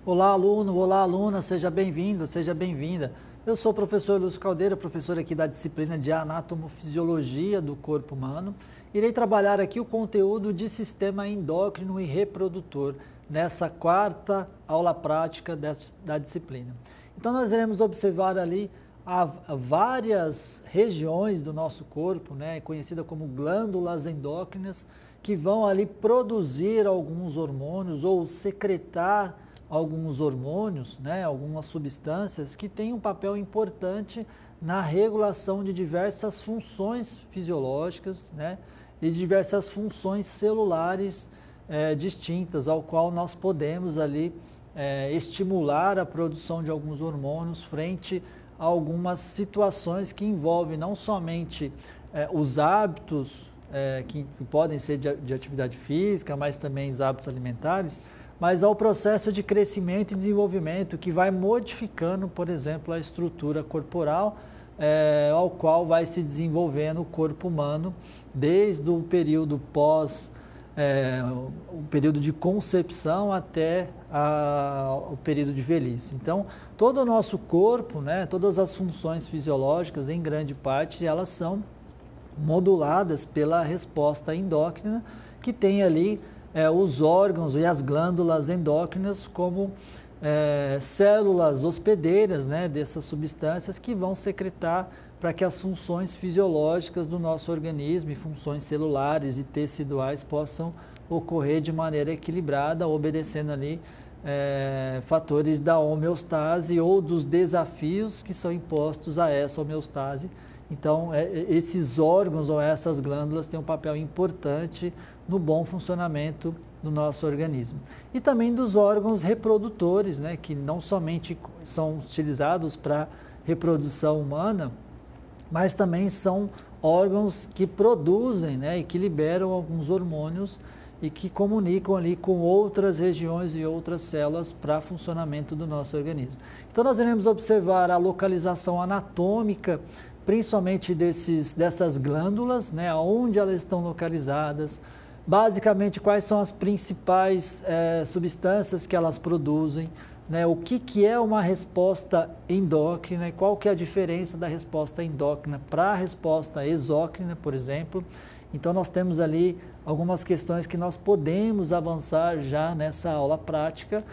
Olá, aluno, olá, aluna, seja bem-vindo, seja bem-vinda. Eu sou o professor Lúcio Caldeira, professor aqui da disciplina de Anatomofisiologia do Corpo Humano. Irei trabalhar aqui o conteúdo de sistema endócrino e reprodutor, nessa quarta aula prática da disciplina. Então, nós iremos observar ali várias regiões do nosso corpo, conhecida como glândulas endócrinas, que vão ali produzir alguns hormônios ou secretar alguns hormônios, algumas substâncias que têm um papel importante na regulação de diversas funções fisiológicas, e diversas funções celulares distintas, ao qual nós podemos ali estimular a produção de alguns hormônios frente a algumas situações que envolvem não somente os hábitos que podem ser de atividade física, mas também os hábitos alimentares, mas ao processo de crescimento e desenvolvimento que vai modificando, por exemplo, a estrutura corporal, ao qual vai se desenvolvendo o corpo humano desde o período o período de concepção até o período de velhice. Então, todo o nosso corpo, todas as funções fisiológicas, em grande parte, elas são moduladas pela resposta endócrina, que tem ali os órgãos e as glândulas endócrinas como células hospedeiras dessas substâncias que vão secretar para que as funções fisiológicas do nosso organismo e funções celulares e teciduais possam ocorrer de maneira equilibrada, obedecendo ali fatores da homeostase ou dos desafios que são impostos a essa homeostase. Então, esses órgãos ou essas glândulas têm um papel importante no bom funcionamento do nosso organismo. E também dos órgãos reprodutores, que não somente são utilizados para reprodução humana, mas também são órgãos que produzem e que liberam alguns hormônios e que comunicam ali com outras regiões e outras células para funcionamento do nosso organismo. Então, nós iremos observar a localização anatômica, principalmente dessas glândulas, onde elas estão localizadas, basicamente quais são as principais substâncias que elas produzem, o que é uma resposta endócrina e qual que é a diferença da resposta endócrina para a resposta exócrina, por exemplo. Então, nós temos ali algumas questões que nós podemos avançar já nessa aula prática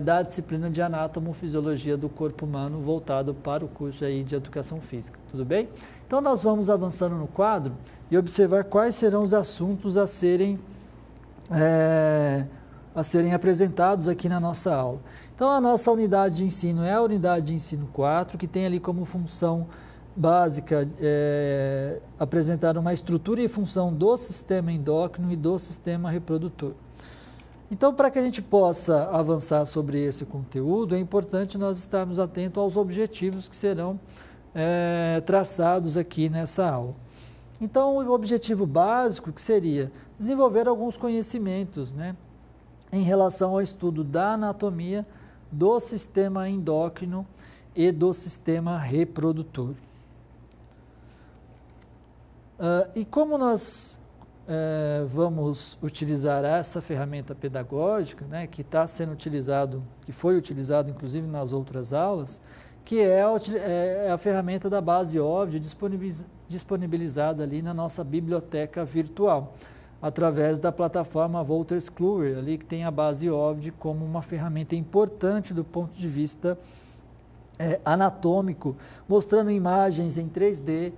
da disciplina de Anatomofisiologia do Corpo Humano, voltado para o curso aí de Educação Física, tudo bem? Então, nós vamos avançando no quadro e observar quais serão os assuntos a serem apresentados aqui na nossa aula. Então, a nossa unidade de ensino é a unidade de ensino 4, que tem ali como função básica apresentar uma estrutura e função do sistema endócrino e do sistema reprodutor. Então, para que a gente possa avançar sobre esse conteúdo, é importante nós estarmos atentos aos objetivos que serão traçados aqui nessa aula. Então, o objetivo básico que seria desenvolver alguns conhecimentos, em relação ao estudo da anatomia, do sistema endócrino e do sistema reprodutor. E como nós vamos utilizar essa ferramenta pedagógica, que está sendo utilizado, que foi utilizado inclusive nas outras aulas, que é a ferramenta da base OVD disponibilizada ali na nossa biblioteca virtual, através da plataforma Wolters Kluwer, ali que tem a base OVD como uma ferramenta importante do ponto de vista anatômico, mostrando imagens em 3D,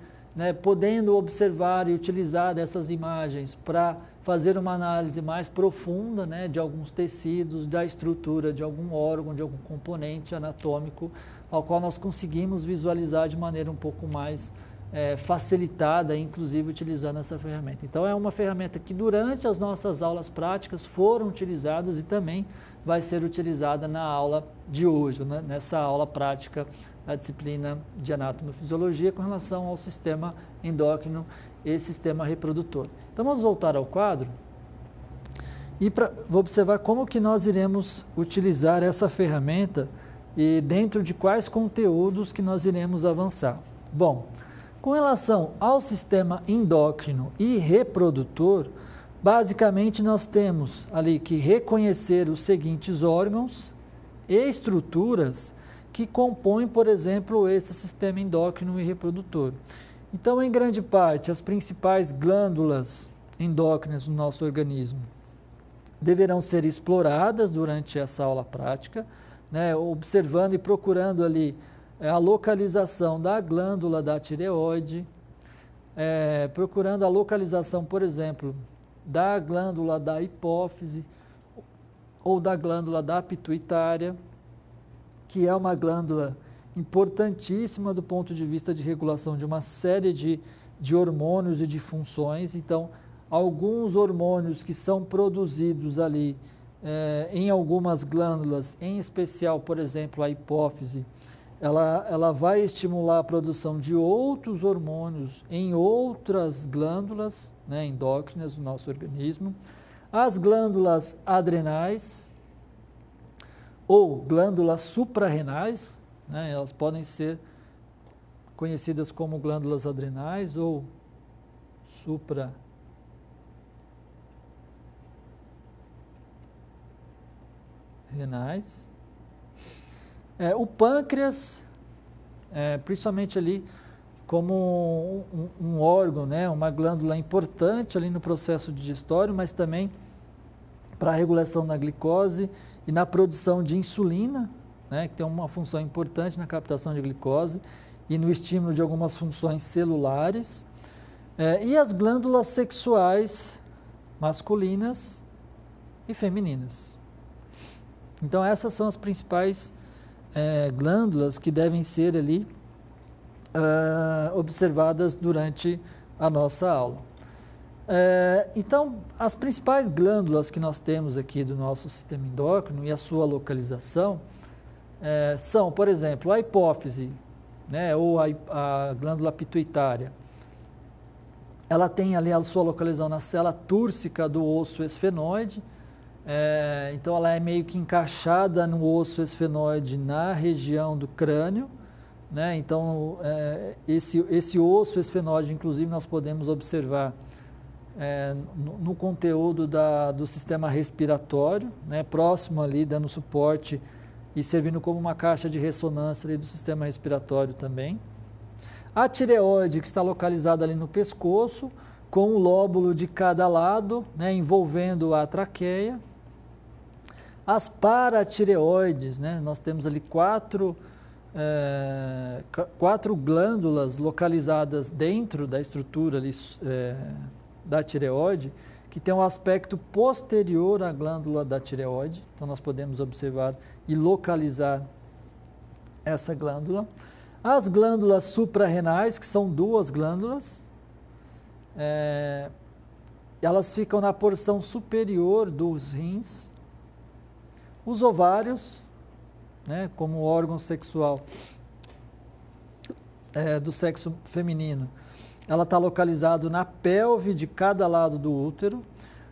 podendo observar e utilizar dessas imagens para fazer uma análise mais profunda de alguns tecidos, da estrutura de algum órgão, de algum componente anatômico, ao qual nós conseguimos visualizar de maneira um pouco mais facilitada, inclusive utilizando essa ferramenta. Então, é uma ferramenta que durante as nossas aulas práticas foram utilizadas e também vai ser utilizada na aula de hoje, nessa aula prática da disciplina de Anatomofisiologia com relação ao sistema endócrino e sistema reprodutor. Então, vamos voltar ao quadro e vou observar como que nós iremos utilizar essa ferramenta e dentro de quais conteúdos que nós iremos avançar. Bom, com relação ao sistema endócrino e reprodutor, basicamente nós temos ali que reconhecer os seguintes órgãos e estruturas que compõem, por exemplo, esse sistema endócrino e reprodutor. Então, em grande parte, as principais glândulas endócrinas do nosso organismo deverão ser exploradas durante essa aula prática, né, observando e procurando ali a localização da glândula da tireoide, procurando a localização, por exemplo, da glândula da hipófise ou da glândula da pituitária, que é uma glândula importantíssima do ponto de vista de regulação de uma série de hormônios e de funções. Então, alguns hormônios que são produzidos ali em algumas glândulas, em especial, por exemplo, a hipófise, ela vai estimular a produção de outros hormônios em outras glândulas, né, endócrinas do nosso organismo. As glândulas adrenais ou glândulas suprarrenais, né, elas podem ser conhecidas como glândulas adrenais ou suprarrenais. O pâncreas, principalmente ali como um órgão, né, uma glândula importante ali no processo digestório, mas também para a regulação da glicose e na produção de insulina, né, que tem uma função importante na captação de glicose e no estímulo de algumas funções celulares. E as glândulas sexuais masculinas e femininas. Então, essas são as principais glândulas que devem ser ali observadas durante a nossa aula. Então, as principais glândulas que nós temos aqui do nosso sistema endócrino e a sua localização são, por exemplo, a hipófise, né, ou a glândula pituitária. Ela tem ali a sua localização na célula túrcica do osso esfenoide. Então, ela é meio que encaixada no osso esfenoide na região do crânio, né? Então, esse osso esfenoide, inclusive, nós podemos observar no conteúdo do sistema respiratório, né? Próximo ali, dando suporte e servindo como uma caixa de ressonância ali do sistema respiratório também. A tireoide, que está localizada ali no pescoço, com o lóbulo de cada lado, né? Envolvendo a traqueia. As paratireoides, né? Nós temos ali quatro glândulas localizadas dentro da estrutura ali, da tireoide, que tem um aspecto posterior à glândula da tireoide. Então, nós podemos observar e localizar essa glândula. As glândulas suprarrenais, que são duas glândulas, elas ficam na porção superior dos rins. Os ovários, né, como órgão sexual do sexo feminino, ela está localizado na pelve de cada lado do útero.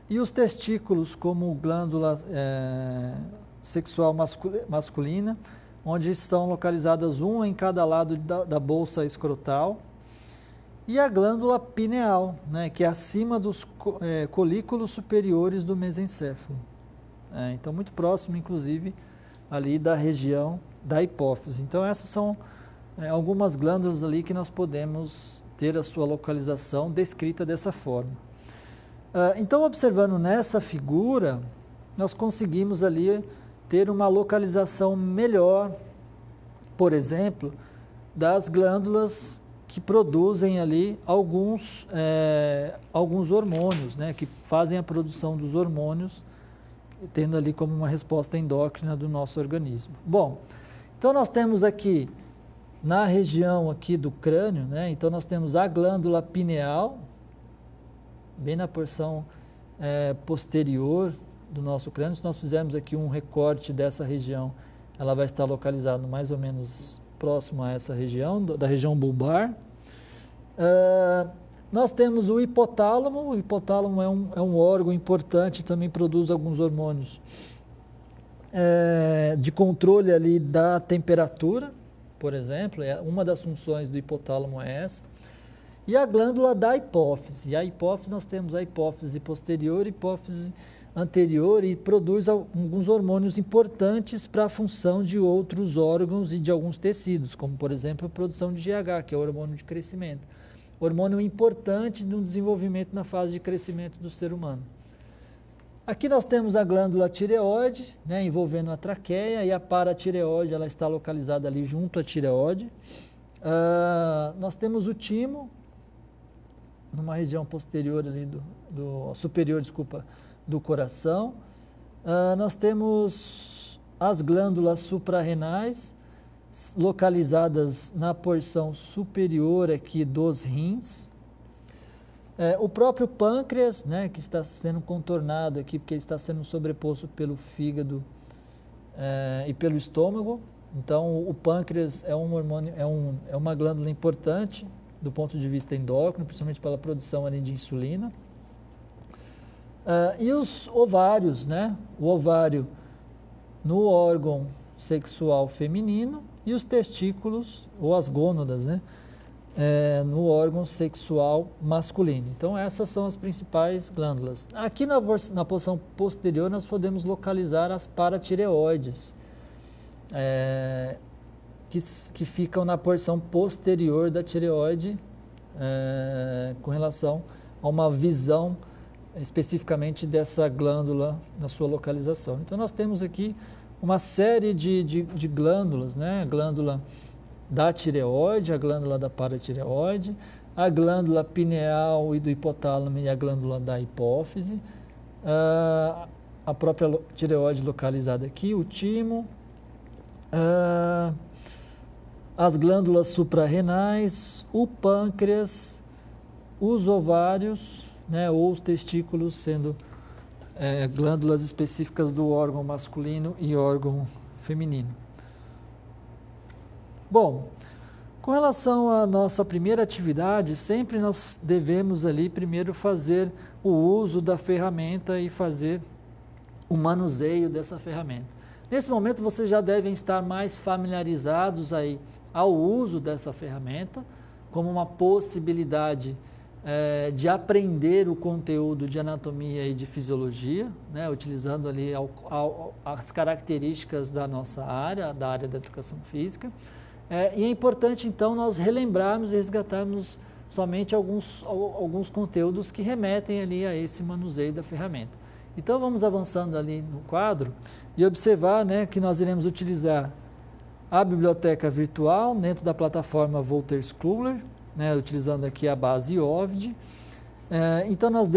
E os testículos, como glândula sexual masculina, onde estão localizadas uma em cada lado da bolsa escrotal. E a glândula pineal, né, que é acima dos colículos superiores do mesencéfalo. Então, muito próximo, inclusive, ali da região da hipófise. Então, essas são algumas glândulas ali que nós podemos ter a sua localização descrita dessa forma. Então, observando nessa figura, nós conseguimos ali ter uma localização melhor, por exemplo, das glândulas que produzem ali alguns hormônios, né, que fazem a produção dos hormônios, tendo ali como uma resposta endócrina do nosso organismo. Bom, então nós temos aqui, na região aqui do crânio, né, então nós temos a glândula pineal, bem na porção posterior do nosso crânio. Se nós fizermos aqui um recorte dessa região, ela vai estar localizada mais ou menos próximo a essa região, da região bulbar. Nós temos o hipotálamo. O hipotálamo é um órgão importante, também produz alguns hormônios de controle ali da temperatura, por exemplo. Uma das funções do hipotálamo é essa. E a glândula da hipófise. E a hipófise, nós temos a hipófise posterior e hipófise anterior e produz alguns hormônios importantes para a função de outros órgãos e de alguns tecidos, como, por exemplo, a produção de GH, que é o hormônio de crescimento. Hormônio importante no desenvolvimento na fase de crescimento do ser humano. Aqui nós temos a glândula tireoide, né, envolvendo a traqueia, e a paratireoide, ela está localizada ali junto à tireoide. Nós temos o timo, numa região posterior ali superior, desculpa, do coração. Nós temos as glândulas suprarrenais, localizadas na porção superior aqui dos rins. O próprio pâncreas, né, que está sendo contornado aqui, porque ele está sendo sobreposto pelo fígado e pelo estômago. Então, o pâncreas é um hormônio, é uma glândula importante do ponto de vista endócrino, principalmente pela produção ali de insulina. E os ovários, né? O ovário no órgão sexual feminino e os testículos, ou as gônadas, né? No órgão sexual masculino. Então, essas são as principais glândulas. Aqui na porção posterior, nós podemos localizar as paratireoides, que ficam na porção posterior da tireoide, com relação a uma visão especificamente dessa glândula na sua localização. Então, nós temos aqui uma série de glândulas, né? A glândula da tireoide, a glândula da paratireoide, a glândula pineal e do hipotálamo e a glândula da hipófise, a própria tireoide localizada aqui, o timo, as glândulas suprarrenais, o pâncreas, os ovários, né, ou os testículos, sendo glândulas específicas do órgão masculino e órgão feminino. Bom, com relação à nossa primeira atividade, sempre nós devemos ali primeiro fazer o uso da ferramenta e fazer o manuseio dessa ferramenta. Nesse momento, vocês já devem estar mais familiarizados aí ao uso dessa ferramenta, como uma possibilidade de aprender o conteúdo de anatomia e de fisiologia, né, utilizando ali as características da nossa área, da área da educação física. E é importante, então, nós relembrarmos e resgatarmos somente alguns conteúdos que remetem ali a esse manuseio da ferramenta. Então, vamos avançando ali no quadro e observar, né, que nós iremos utilizar a biblioteca virtual dentro da plataforma Wolters-Kluwer, né, utilizando aqui a base OVD. Então, nós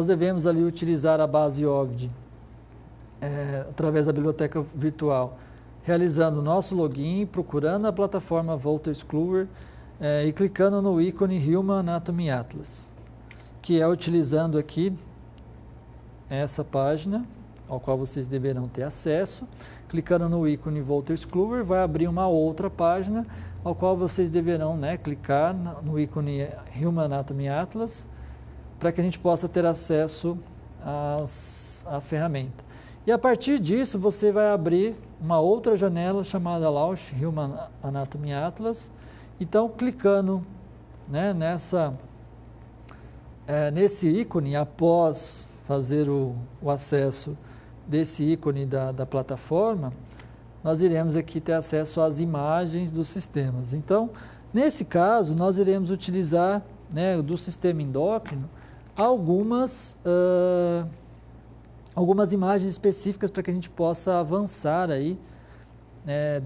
devemos ali utilizar a base OVD através da biblioteca virtual, realizando o nosso login, procurando a plataforma Wolters-Kluwer e clicando no ícone Human Anatomy Atlas, que é utilizando aqui essa página, ao qual vocês deverão ter acesso. Clicando no ícone Wolters-Kluwer, vai abrir uma outra página, ao qual vocês deverão, né, clicar no ícone Human Anatomy Atlas, para que a gente possa ter acesso à ferramenta. E a partir disso, você vai abrir uma outra janela chamada Launch Human Anatomy Atlas. Então, clicando, né, nesse ícone, após fazer o acesso desse ícone da plataforma, nós iremos aqui ter acesso às imagens dos sistemas. Então, nesse caso, nós iremos utilizar, né, do sistema endócrino algumas imagens específicas para que a gente possa avançar aí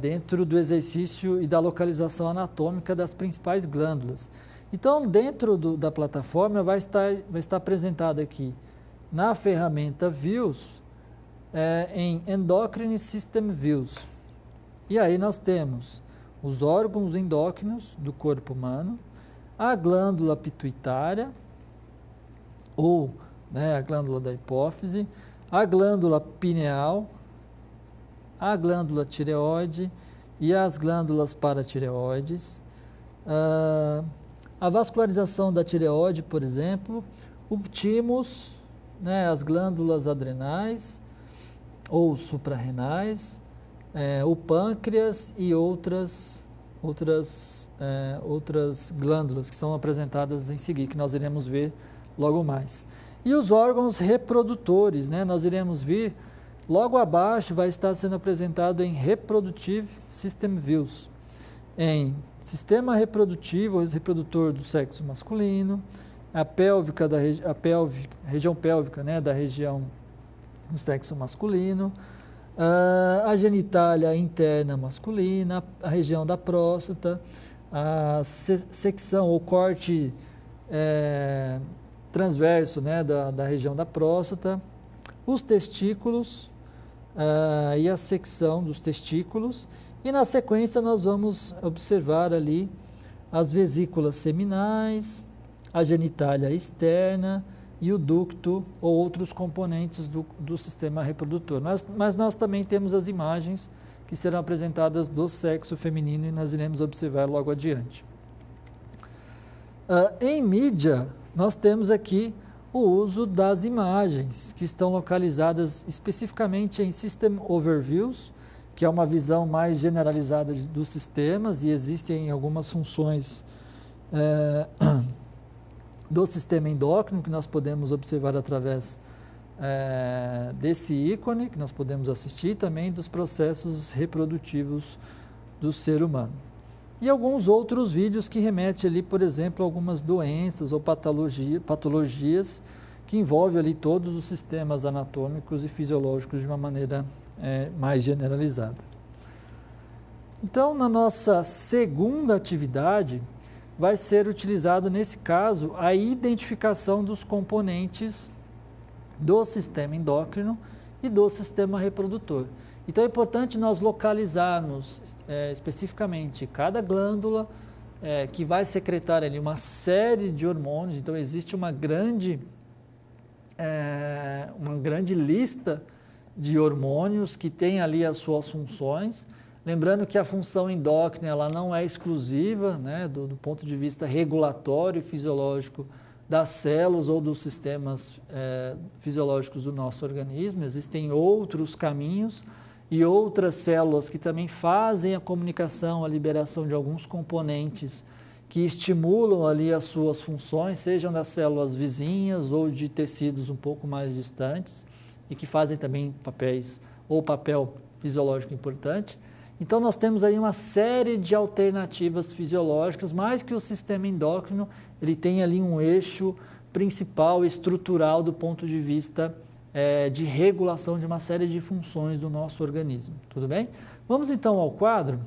dentro do exercício e da localização anatômica das principais glândulas. Então, dentro da plataforma vai estar apresentado aqui na ferramenta Views, em Endocrine System Views. E aí nós temos os órgãos endócrinos do corpo humano, a glândula pituitária, ou, né, a glândula da hipófise, a glândula pineal, a glândula tireoide e as glândulas paratireoides, a vascularização da tireoide, por exemplo, o thymus, né, as glândulas adrenais ou suprarrenais, o pâncreas e outras glândulas que são apresentadas em seguida, que nós iremos ver logo mais. E os órgãos reprodutores, né? Nós iremos ver, logo abaixo vai estar sendo apresentado em Reproductive System Views, em sistema reprodutivo, reprodutor do sexo masculino, a região pélvica, né, da região do sexo masculino, a genitália interna masculina, a região da próstata, a secção ou corte transverso, né, da região da próstata, os testículos e a secção dos testículos, e na sequência nós vamos observar ali as vesículas seminais, a genitália externa e o ducto ou outros componentes do sistema reprodutor. Mas nós também temos as imagens que serão apresentadas do sexo feminino e nós iremos observar logo adiante. Em mídia, nós temos aqui o uso das imagens, que estão localizadas especificamente em System Overviews, que é uma visão mais generalizada dos sistemas, e existem algumas funções do sistema endócrino que nós podemos observar através desse ícone, que nós podemos assistir, também dos processos reprodutivos do ser humano. E alguns outros vídeos que remetem ali, por exemplo, a algumas doenças ou patologias que envolvem ali todos os sistemas anatômicos e fisiológicos de uma maneira mais generalizada. Então, na nossa segunda atividade, vai ser utilizado, nesse caso, a identificação dos componentes do sistema endócrino e do sistema reprodutor. Então, é importante nós localizarmos especificamente cada glândula que vai secretar ali uma série de hormônios. Então, existe uma grande lista de hormônios que tem ali as suas funções. Lembrando que a função endócrina ela não é exclusiva, né, do ponto de vista regulatório e fisiológico das células ou dos sistemas fisiológicos do nosso organismo. Existem outros caminhos e outras células que também fazem a comunicação, a liberação de alguns componentes que estimulam ali as suas funções, sejam das células vizinhas ou de tecidos um pouco mais distantes e que fazem também papel fisiológico importante. Então, nós temos aí uma série de alternativas fisiológicas, mais que o sistema endócrino, ele tem ali um eixo principal, estrutural, do ponto de vista de regulação de uma série de funções do nosso organismo. Tudo bem? Vamos então ao quadro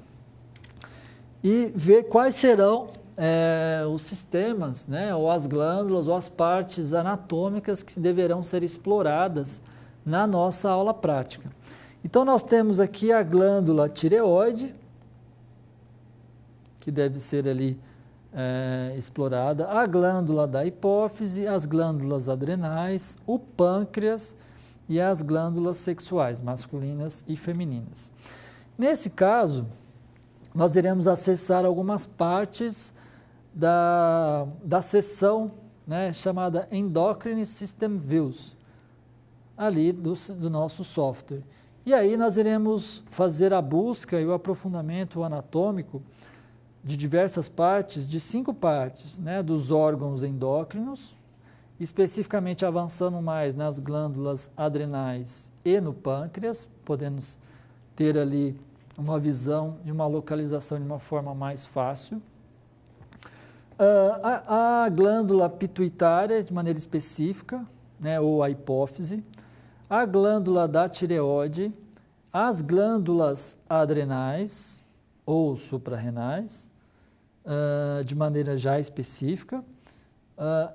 e ver quais serão os sistemas, né, ou as glândulas, ou as partes anatômicas que deverão ser exploradas na nossa aula prática. Então, nós temos aqui a glândula tireoide, que deve ser ali explorada, a glândula da hipófise, as glândulas adrenais, o pâncreas e as glândulas sexuais, masculinas e femininas. Nesse caso, nós iremos acessar algumas partes da seção, né, chamada Endocrine System Views, ali do nosso software. E aí nós iremos fazer a busca e o aprofundamento anatômico de diversas partes, de 5 partes, né, dos órgãos endócrinos, especificamente avançando mais nas glândulas adrenais e no pâncreas, podemos ter ali uma visão e uma localização de uma forma mais fácil. A glândula pituitária, de maneira específica, né, ou a hipófise, a glândula da tireoide, as glândulas adrenais ou suprarrenais, de maneira já específica,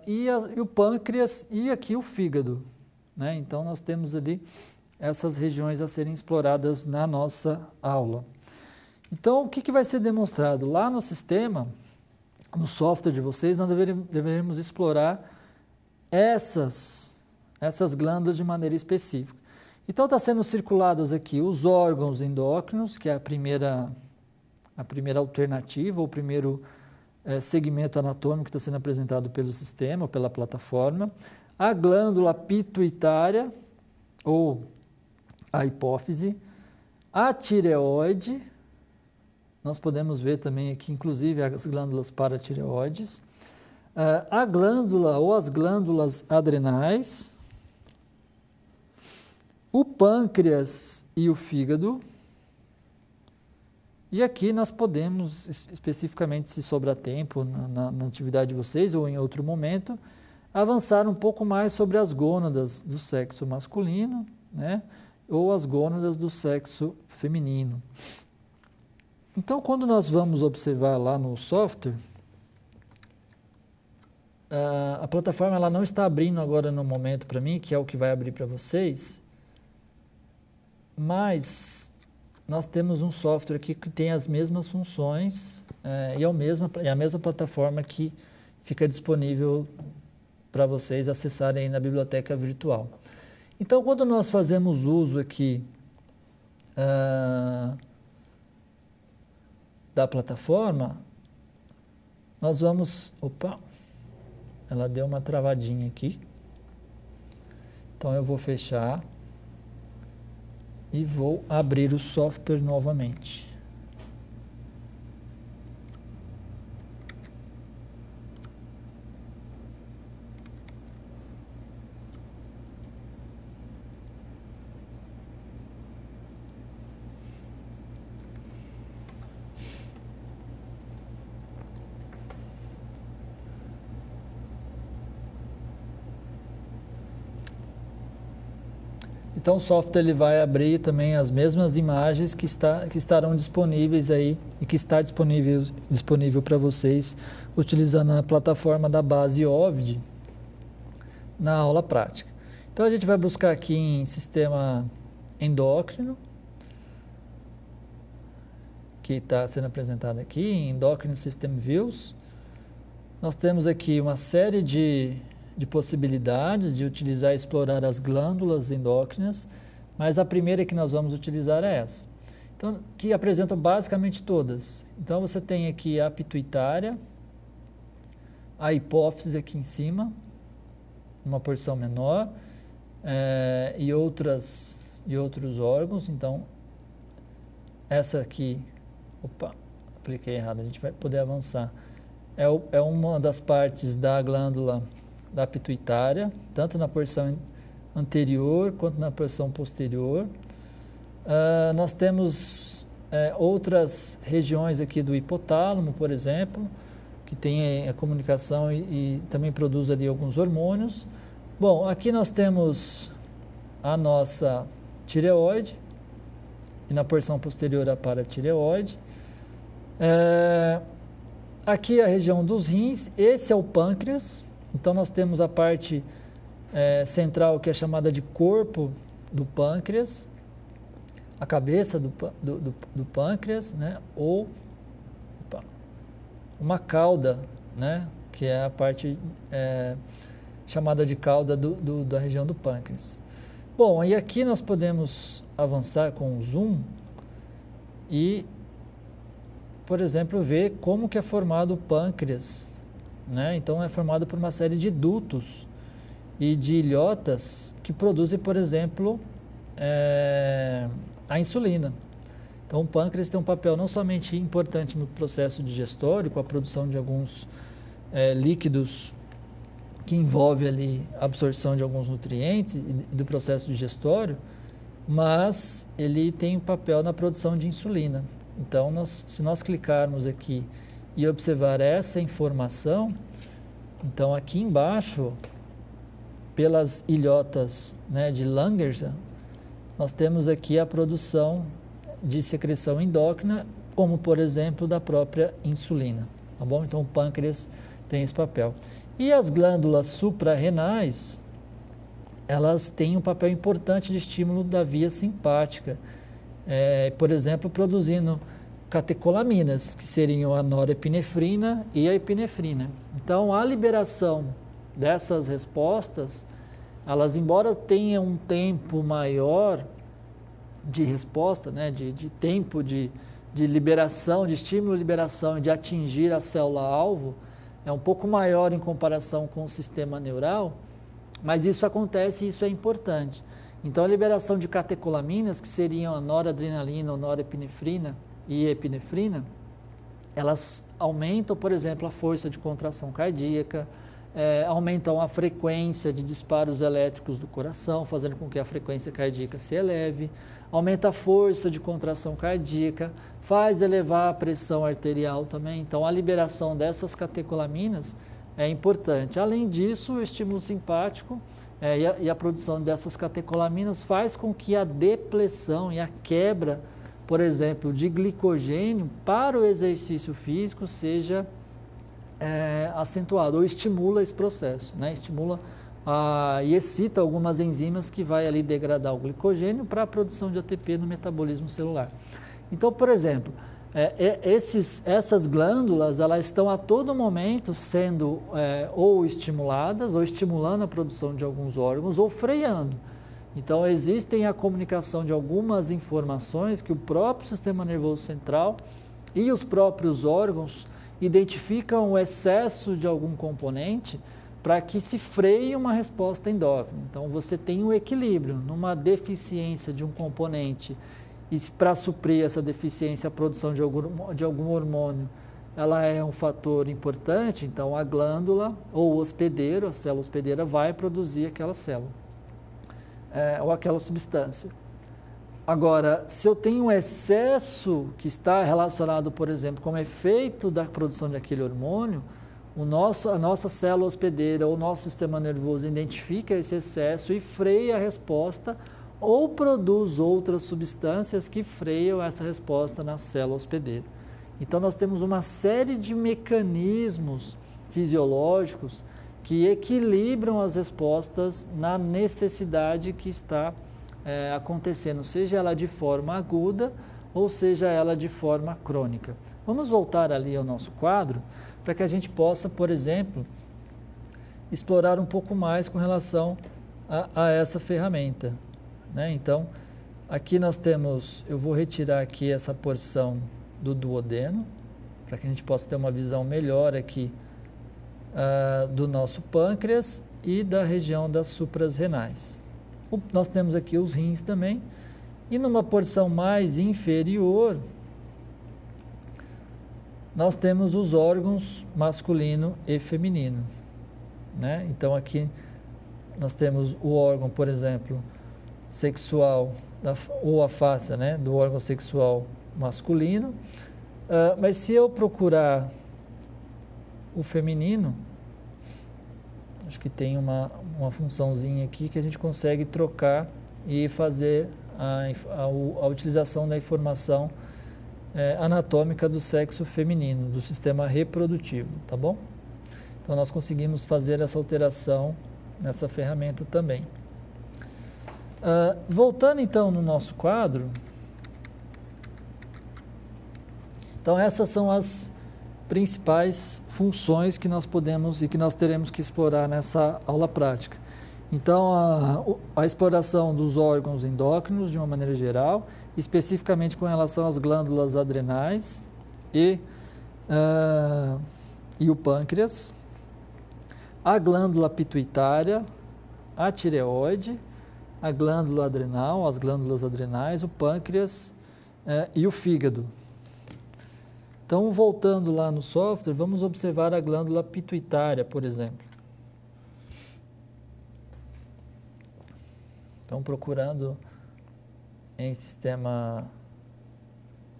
e o pâncreas e aqui o fígado, né? Então, nós temos ali essas regiões a serem exploradas na nossa aula. Então, o que vai ser demonstrado? Lá no sistema, no software de vocês, nós deveremos explorar essas glândulas de maneira específica. Então, está sendo circulados aqui os órgãos endócrinos, que é a primeira alternativa, ou o primeiro segmento anatômico que está sendo apresentado pelo sistema, ou pela plataforma, a glândula pituitária, ou a hipófise, a tireoide, nós podemos ver também aqui, inclusive, as glândulas paratireoides, A glândula ou as glândulas adrenais, o pâncreas e o fígado. E aqui nós podemos, especificamente, se sobrar tempo na atividade de vocês ou em outro momento, avançar um pouco mais sobre as gônadas do sexo masculino, né? Ou as gônadas do sexo feminino. Então, quando nós vamos observar lá no software, a plataforma ela não está abrindo agora no momento para mim, que é o que vai abrir para vocês, mas nós temos um software aqui que tem as mesmas funções e é a mesma plataforma que fica disponível para vocês acessarem aí na biblioteca virtual. Então, quando nós fazemos uso aqui da plataforma, nós vamos... Opa! Ela deu uma travadinha aqui. Então, eu vou fechar e vou abrir o software novamente. Então o software ele vai abrir também as mesmas imagens que estarão disponíveis aí e que está disponível para vocês utilizando a plataforma da base OVD na aula prática. Então a gente vai buscar aqui em sistema endócrino, que está sendo apresentado aqui, em Endocrine System Views. Nós temos aqui uma série de possibilidades de utilizar e explorar as glândulas endócrinas, mas a primeira que nós vamos utilizar é essa. Então, que apresenta basicamente todas. Então, você tem aqui a pituitária, a hipófise aqui em cima, uma porção menor, e outros órgãos. Então, essa aqui, opa, apliquei errado, a gente vai poder avançar. É uma das partes da glândula da pituitária, tanto na porção anterior quanto na porção posterior. Nós temos outras regiões aqui do hipotálamo, por exemplo, que tem a comunicação e também produz ali alguns hormônios. Bom, aqui nós temos a nossa tireoide, e na porção posterior a paratireoide. Aqui a região dos rins, esse é o pâncreas. Então, nós temos a parte central, que é chamada de corpo do pâncreas, a cabeça do pâncreas, né? Ou uma cauda, né? Que é a parte chamada de cauda da região do pâncreas. Bom, e aqui nós podemos avançar com o zoom e, por exemplo, ver como que é formado o pâncreas, né? Então, é formado por uma série de dutos e de ilhotas que produzem, por exemplo, a insulina. Então, o pâncreas tem um papel não somente importante no processo digestório, com a produção de alguns líquidos que envolve ali a absorção de alguns nutrientes e do processo digestório, mas ele tem um papel na produção de insulina. Então, se nós clicarmos aqui e observar essa informação, então aqui embaixo, pelas ilhotas, né, de Langerhans, nós temos aqui a produção de secreção endócrina, como por exemplo da própria insulina, tá bom? Então o pâncreas tem esse papel. E as glândulas suprarrenais, elas têm um papel importante de estímulo da via simpática, por exemplo, produzindo catecolaminas, que seriam a norepinefrina e a epinefrina. Então, a liberação dessas respostas, elas, embora tenham um tempo maior de resposta, né, de tempo de liberação, de estímulo e liberação, de atingir a célula-alvo, é um pouco maior em comparação com o sistema neural, mas isso acontece e isso é importante. Então, a liberação de catecolaminas, que seriam a noradrenalina ou norepinefrina e epinefrina, elas aumentam, por exemplo, a força de contração cardíaca, aumentam a frequência de disparos elétricos do coração, fazendo com que a frequência cardíaca se eleve, aumenta a força de contração cardíaca, faz elevar a pressão arterial também. Então, a liberação dessas catecolaminas é importante. Além disso, o estímulo simpático e a produção dessas catecolaminas faz com que a depressão e a quebra, por exemplo, de glicogênio para o exercício físico seja acentuado ou estimula esse processo, né? Estimula e excita algumas enzimas que vai ali degradar o glicogênio para a produção de ATP no metabolismo celular. Então, por exemplo, essas glândulas, elas estão a todo momento sendo ou estimuladas, ou estimulando a produção de alguns órgãos, ou freando. Então, existem a comunicação de algumas informações que o próprio sistema nervoso central e os próprios órgãos identificam o excesso de algum componente para que se freie uma resposta endócrina. Então, você tem um equilíbrio numa deficiência de um componente e para suprir essa deficiência, a produção de algum hormônio, ela é um fator importante, então a glândula ou o hospedeiro, a célula hospedeira, vai produzir aquela célula ou aquela substância. Agora, se eu tenho um excesso que está relacionado, por exemplo, com o efeito da produção daquele hormônio, a nossa célula hospedeira ou o nosso sistema nervoso identifica esse excesso e freia a resposta ou produz outras substâncias que freiam essa resposta na célula hospedeira. Então, nós temos uma série de mecanismos fisiológicos que equilibram as respostas na necessidade que está acontecendo, seja ela de forma aguda ou seja ela de forma crônica. Vamos voltar ali ao nosso quadro para que a gente possa, por exemplo, explorar um pouco mais com relação a essa ferramenta. Né? Então, aqui nós temos, eu vou retirar aqui essa porção do duodeno, para que a gente possa ter uma visão melhor aqui do nosso pâncreas e da região das suprarrenais. Nós temos aqui os rins também, e numa porção mais inferior, nós temos os órgãos masculino e feminino. Né? Então, aqui nós temos o órgão, por exemplo, sexual, ou a face, né, do órgão sexual masculino, mas se eu procurar o feminino, acho que tem uma funçãozinha aqui que a gente consegue trocar e fazer a utilização da informação anatômica do sexo feminino, do sistema reprodutivo, tá bom? Então nós conseguimos fazer essa alteração nessa ferramenta também. Voltando então no nosso quadro, então essas são as principais funções que nós podemos e que nós teremos que explorar nessa aula prática. Então, a exploração dos órgãos endócrinos de uma maneira geral, especificamente com relação às glândulas adrenais e o pâncreas, a glândula pituitária, a tireoide, a glândula adrenal, as glândulas adrenais, o pâncreas e o fígado. Então, voltando lá no software, vamos observar a glândula pituitária, por exemplo. Então, procurando em sistema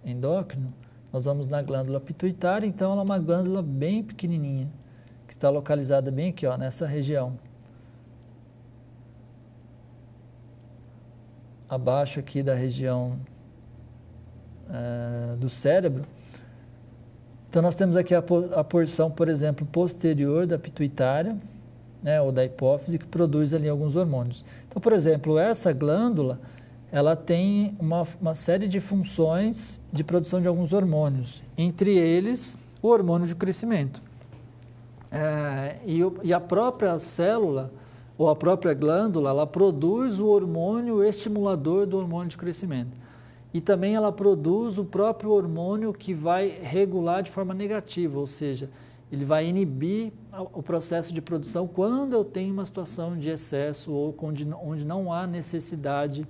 endócrino, nós vamos na glândula pituitária. Então, ela é uma glândula bem pequenininha, que está localizada bem aqui, ó, nessa região. Abaixo aqui da região do cérebro. Então, nós temos aqui a porção, por exemplo, posterior da pituitária, né, ou da hipófise, que produz ali alguns hormônios. Então, por exemplo, essa glândula, ela tem uma série de funções de produção de alguns hormônios, entre eles o hormônio de crescimento. E a própria célula, ou a própria glândula, ela produz o hormônio estimulador do hormônio de crescimento. E também ela produz o próprio hormônio que vai regular de forma negativa, ou seja, ele vai inibir o processo de produção quando eu tenho uma situação de excesso ou onde não há necessidade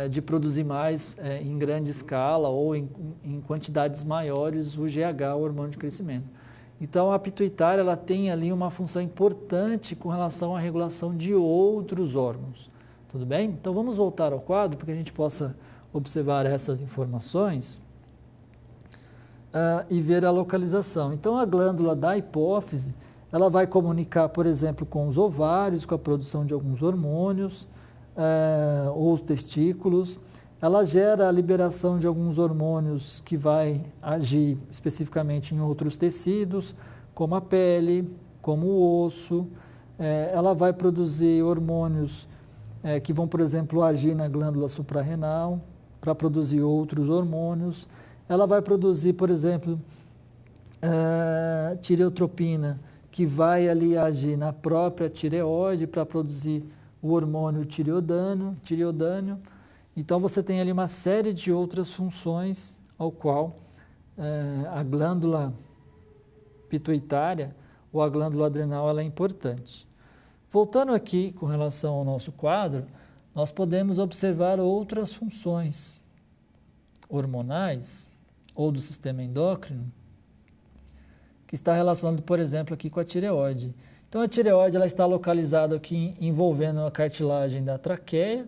de produzir mais em grande escala ou em quantidades maiores o GH, o hormônio de crescimento. Então, a pituitária ela tem ali uma função importante com relação à regulação de outros órgãos. Tudo bem? Então, vamos voltar ao quadro para que a gente possa observar essas informações e ver a localização. Então, a glândula da hipófise, ela vai comunicar, por exemplo, com os ovários, com a produção de alguns hormônios, ou os testículos. Ela gera a liberação de alguns hormônios que vai agir especificamente em outros tecidos, como a pele, como o osso. Ela vai produzir hormônios que vão, por exemplo, agir na glândula suprarrenal para produzir outros hormônios. Ela vai produzir, por exemplo, tireotropina, que vai ali agir na própria tireoide para produzir o hormônio tireodânio. Então, você tem ali uma série de outras funções ao qual a glândula pituitária ou a glândula adrenal ela é importante. Voltando aqui com relação ao nosso quadro, nós podemos observar outras funções hormonais ou do sistema endócrino que está relacionado, por exemplo, aqui com a tireoide. Então, a tireoide ela está localizada aqui envolvendo a cartilagem da traqueia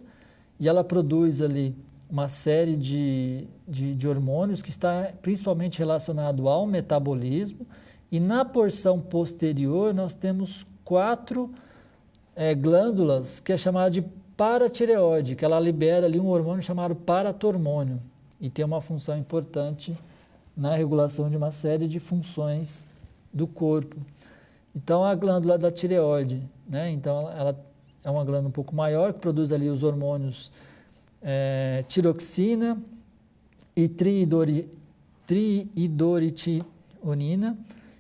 e ela produz ali uma série de hormônios que está principalmente relacionado ao metabolismo e na porção posterior nós temos 4 glândulas que é chamada de paratireoide, que ela libera ali um hormônio chamado paratormônio e tem uma função importante na regulação de uma série de funções do corpo. Então, a glândula da tireoide, né? Então, ela é uma glândula um pouco maior, que produz ali os hormônios tiroxina e triidoritionina,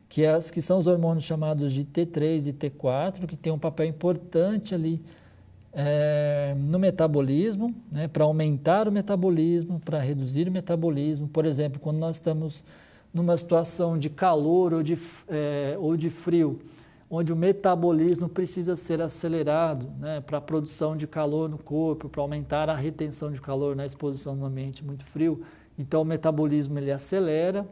que são os hormônios chamados de T3 e T4, que tem um papel importante ali no metabolismo, né? Para aumentar o metabolismo, para reduzir o metabolismo. Por exemplo, quando nós estamos numa situação de calor ou de frio, onde o metabolismo precisa ser acelerado, né, para a produção de calor no corpo, para aumentar a retenção de calor na exposição no ambiente muito frio. Então, o metabolismo ele acelera.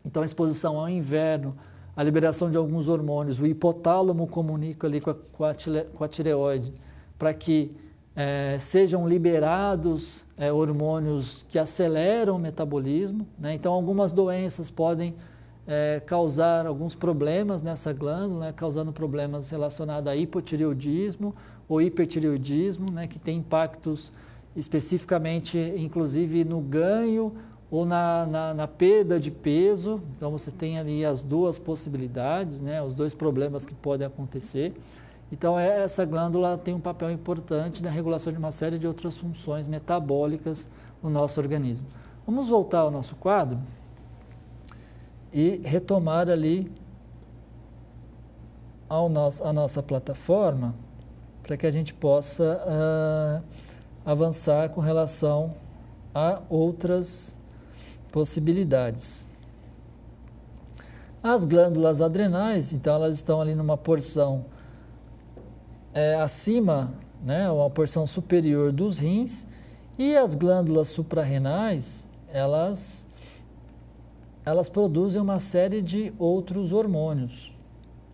Então, a exposição ao inverno, a liberação de alguns hormônios, o hipotálamo comunica ali com a tireoide, para que sejam liberados hormônios que aceleram o metabolismo, né? Então, algumas doenças podem causar alguns problemas nessa glândula, né? Causando problemas relacionados a hipotireoidismo ou hipertireoidismo, né? Que tem impactos especificamente, inclusive, no ganho ou na perda de peso. Então, você tem ali as duas possibilidades, né? Os dois problemas que podem acontecer. Então, essa glândula tem um papel importante na regulação de uma série de outras funções metabólicas no nosso organismo. Vamos voltar ao nosso quadro e retomar ali a nossa plataforma para que a gente possa avançar com relação a outras possibilidades. As glândulas adrenais, então, elas estão ali numa porção acima, né, uma porção superior dos rins, e as glândulas suprarrenais, elas produzem uma série de outros hormônios,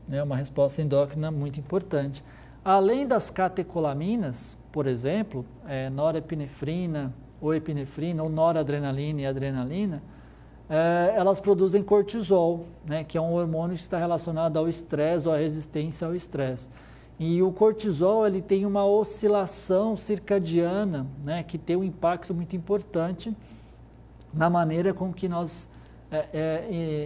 né, uma resposta endócrina muito importante. Além das catecolaminas, por exemplo, norepinefrina, ou epinefrina, ou noradrenalina e adrenalina, elas produzem cortisol, né, que é um hormônio que está relacionado ao estresse ou à resistência ao estresse. E o cortisol ele tem uma oscilação circadiana, né, que tem um impacto muito importante na maneira com que nós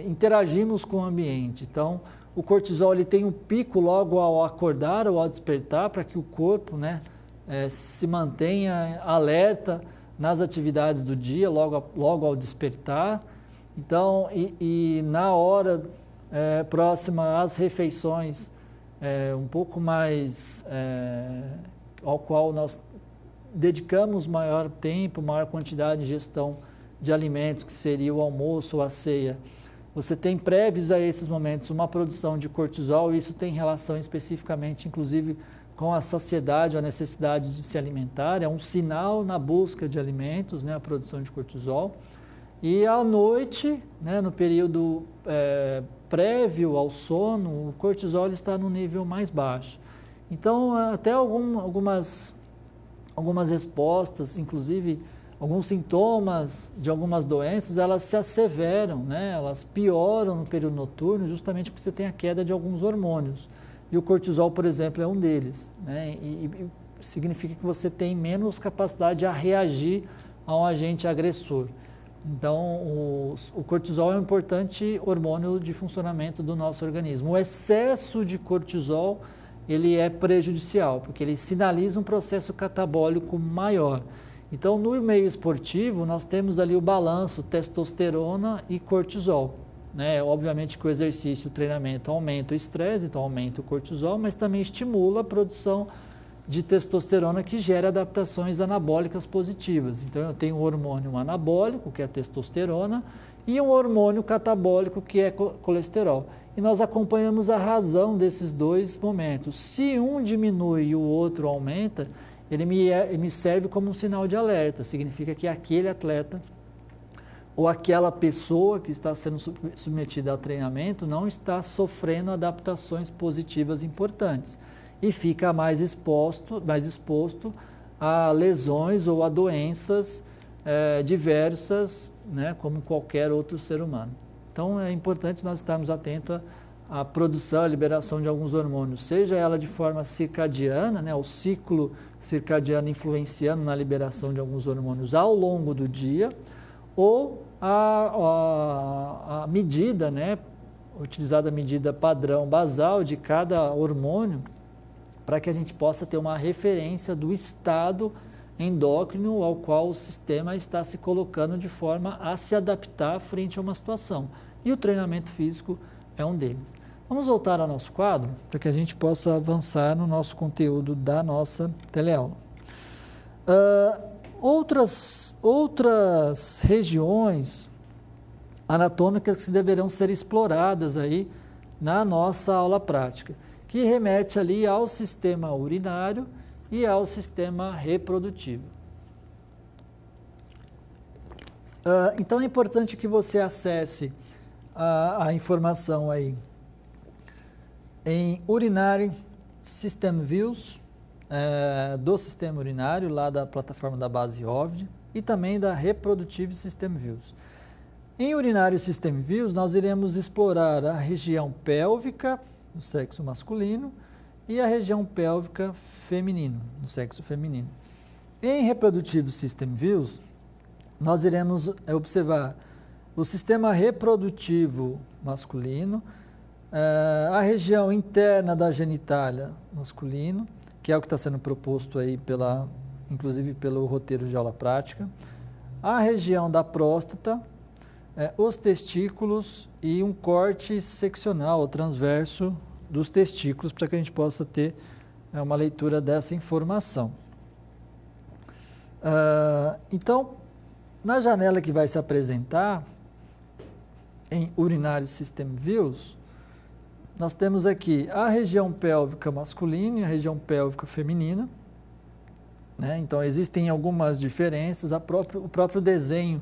interagimos com o ambiente. Então, o cortisol ele tem um pico logo ao acordar ou ao despertar, para que o corpo, né, se mantenha alerta nas atividades do dia, logo ao despertar. Então, e na hora próxima às refeições, um pouco mais ao qual nós dedicamos maior tempo, maior quantidade de ingestão de alimentos, que seria o almoço ou a ceia. Você tem prévios a esses momentos uma produção de cortisol, e isso tem relação especificamente, inclusive, com a saciedade ou a necessidade de se alimentar, é um sinal na busca de alimentos, né, a produção de cortisol. E à noite, né, no período prévio ao sono, o cortisol está no nível mais baixo. Então, até algumas respostas, inclusive alguns sintomas de algumas doenças, elas se asseveram, né? Elas pioram no período noturno, justamente porque você tem a queda de alguns hormônios. E o cortisol, por exemplo, é um deles, né? E significa que você tem menos capacidade a reagir a um agente agressor. Então, o cortisol é um importante hormônio de funcionamento do nosso organismo. O excesso de cortisol, ele é prejudicial, porque ele sinaliza um processo catabólico maior. Então, no meio esportivo, nós temos ali o balanço testosterona e cortisol, né? Obviamente que o exercício, o treinamento aumenta o estresse, então aumenta o cortisol, mas também estimula a produção de testosterona que gera adaptações anabólicas positivas. Então, eu tenho um hormônio anabólico, que é a testosterona, e um hormônio catabólico, que é colesterol. E nós acompanhamos a razão desses dois momentos. Se um diminui e o outro aumenta, ele me serve como um sinal de alerta. Significa que aquele atleta ou aquela pessoa que está sendo submetida a treinamento não está sofrendo adaptações positivas importantes e fica mais exposto a lesões ou a doenças diversas, né, como qualquer outro ser humano. Então, é importante nós estarmos atentos à produção, à liberação de alguns hormônios, seja ela de forma circadiana, né, o ciclo circadiano influenciando na liberação de alguns hormônios ao longo do dia, ou a medida, né, utilizada a medida padrão basal de cada hormônio, para que a gente possa ter uma referência do estado endócrino ao qual o sistema está se colocando de forma a se adaptar frente a uma situação. E o treinamento físico é um deles. Vamos voltar ao nosso quadro para que a gente possa avançar no nosso conteúdo da nossa teleaula. Outras regiões anatômicas que deverão ser exploradas aí na nossa aula prática, que remete ali ao sistema urinário e ao sistema reprodutivo. Então é importante que você acesse a informação aí em Urinary System Views, do sistema urinário, lá da plataforma da base OVD, e também da Reproductive System Views. Em Urinary System Views, nós iremos explorar a região pélvica do sexo masculino e a região pélvica feminino, do sexo feminino. Em Reproductive System Views, nós iremos observar o sistema reprodutivo masculino, a região interna da genitália masculino, que é o que está sendo proposto aí inclusive pelo roteiro de aula prática, a região da próstata, os testículos e um corte seccional ou transverso dos testículos, para que a gente possa ter uma leitura dessa informação. Então, na janela que vai se apresentar, em Urinary System Views, nós temos aqui a região pélvica masculina e a região pélvica feminina, né? Então, existem algumas diferenças, o próprio desenho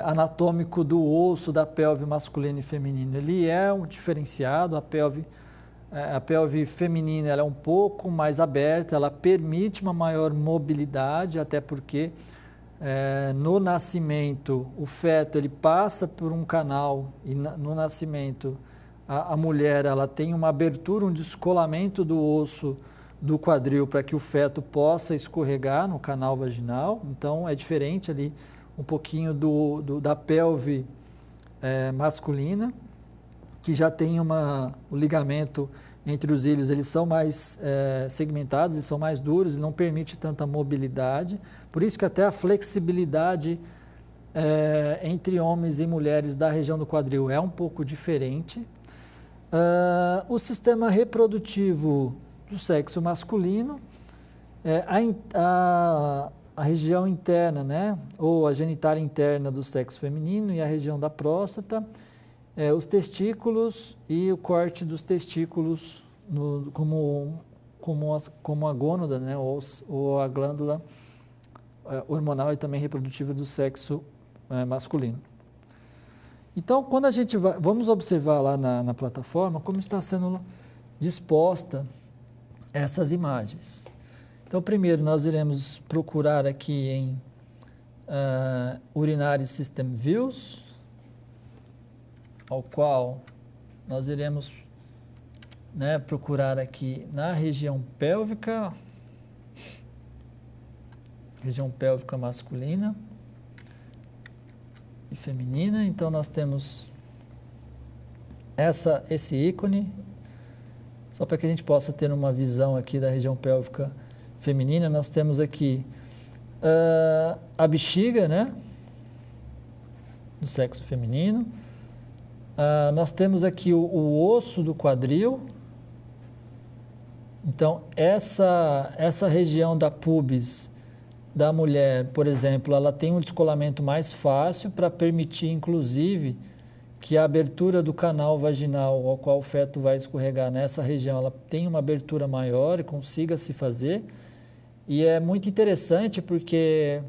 anatômico do osso da pelve masculina e feminina, ele é um diferenciado. A pelve feminina ela é um pouco mais aberta, ela permite uma maior mobilidade, até porque no nascimento o feto ele passa por um canal e no nascimento a mulher ela tem uma abertura, um descolamento do osso do quadril para que o feto possa escorregar no canal vaginal. Então é diferente ali um pouquinho da pelve masculina, que já tem o ligamento entre os ilhos, eles são mais segmentados, eles são mais duros e não permite tanta mobilidade. Por isso que até a flexibilidade entre homens e mulheres da região do quadril é um pouco diferente. O sistema reprodutivo do sexo masculino, a região interna, né, ou a genitália interna do sexo feminino e a região da próstata, os testículos e o corte dos testículos como como a gônada, né, ou a glândula hormonal e também reprodutiva do sexo masculino. Então, quando a gente vamos observar lá na plataforma como está sendo disposta essas imagens. Então, primeiro nós iremos procurar aqui em Urinary System Views, ao qual nós iremos procurar aqui na região pélvica masculina e feminina. Então nós temos esse ícone, só para que a gente possa ter uma visão aqui da região pélvica feminina. Nós temos aqui a bexiga, né, do sexo feminino. Nós temos aqui o osso do quadril. Então, essa região da pubis da mulher, por exemplo, ela tem um descolamento mais fácil para permitir, inclusive, que a abertura do canal vaginal ao qual o feto vai escorregar nessa região, ela tem uma abertura maior e consiga se fazer. E é muito interessante porque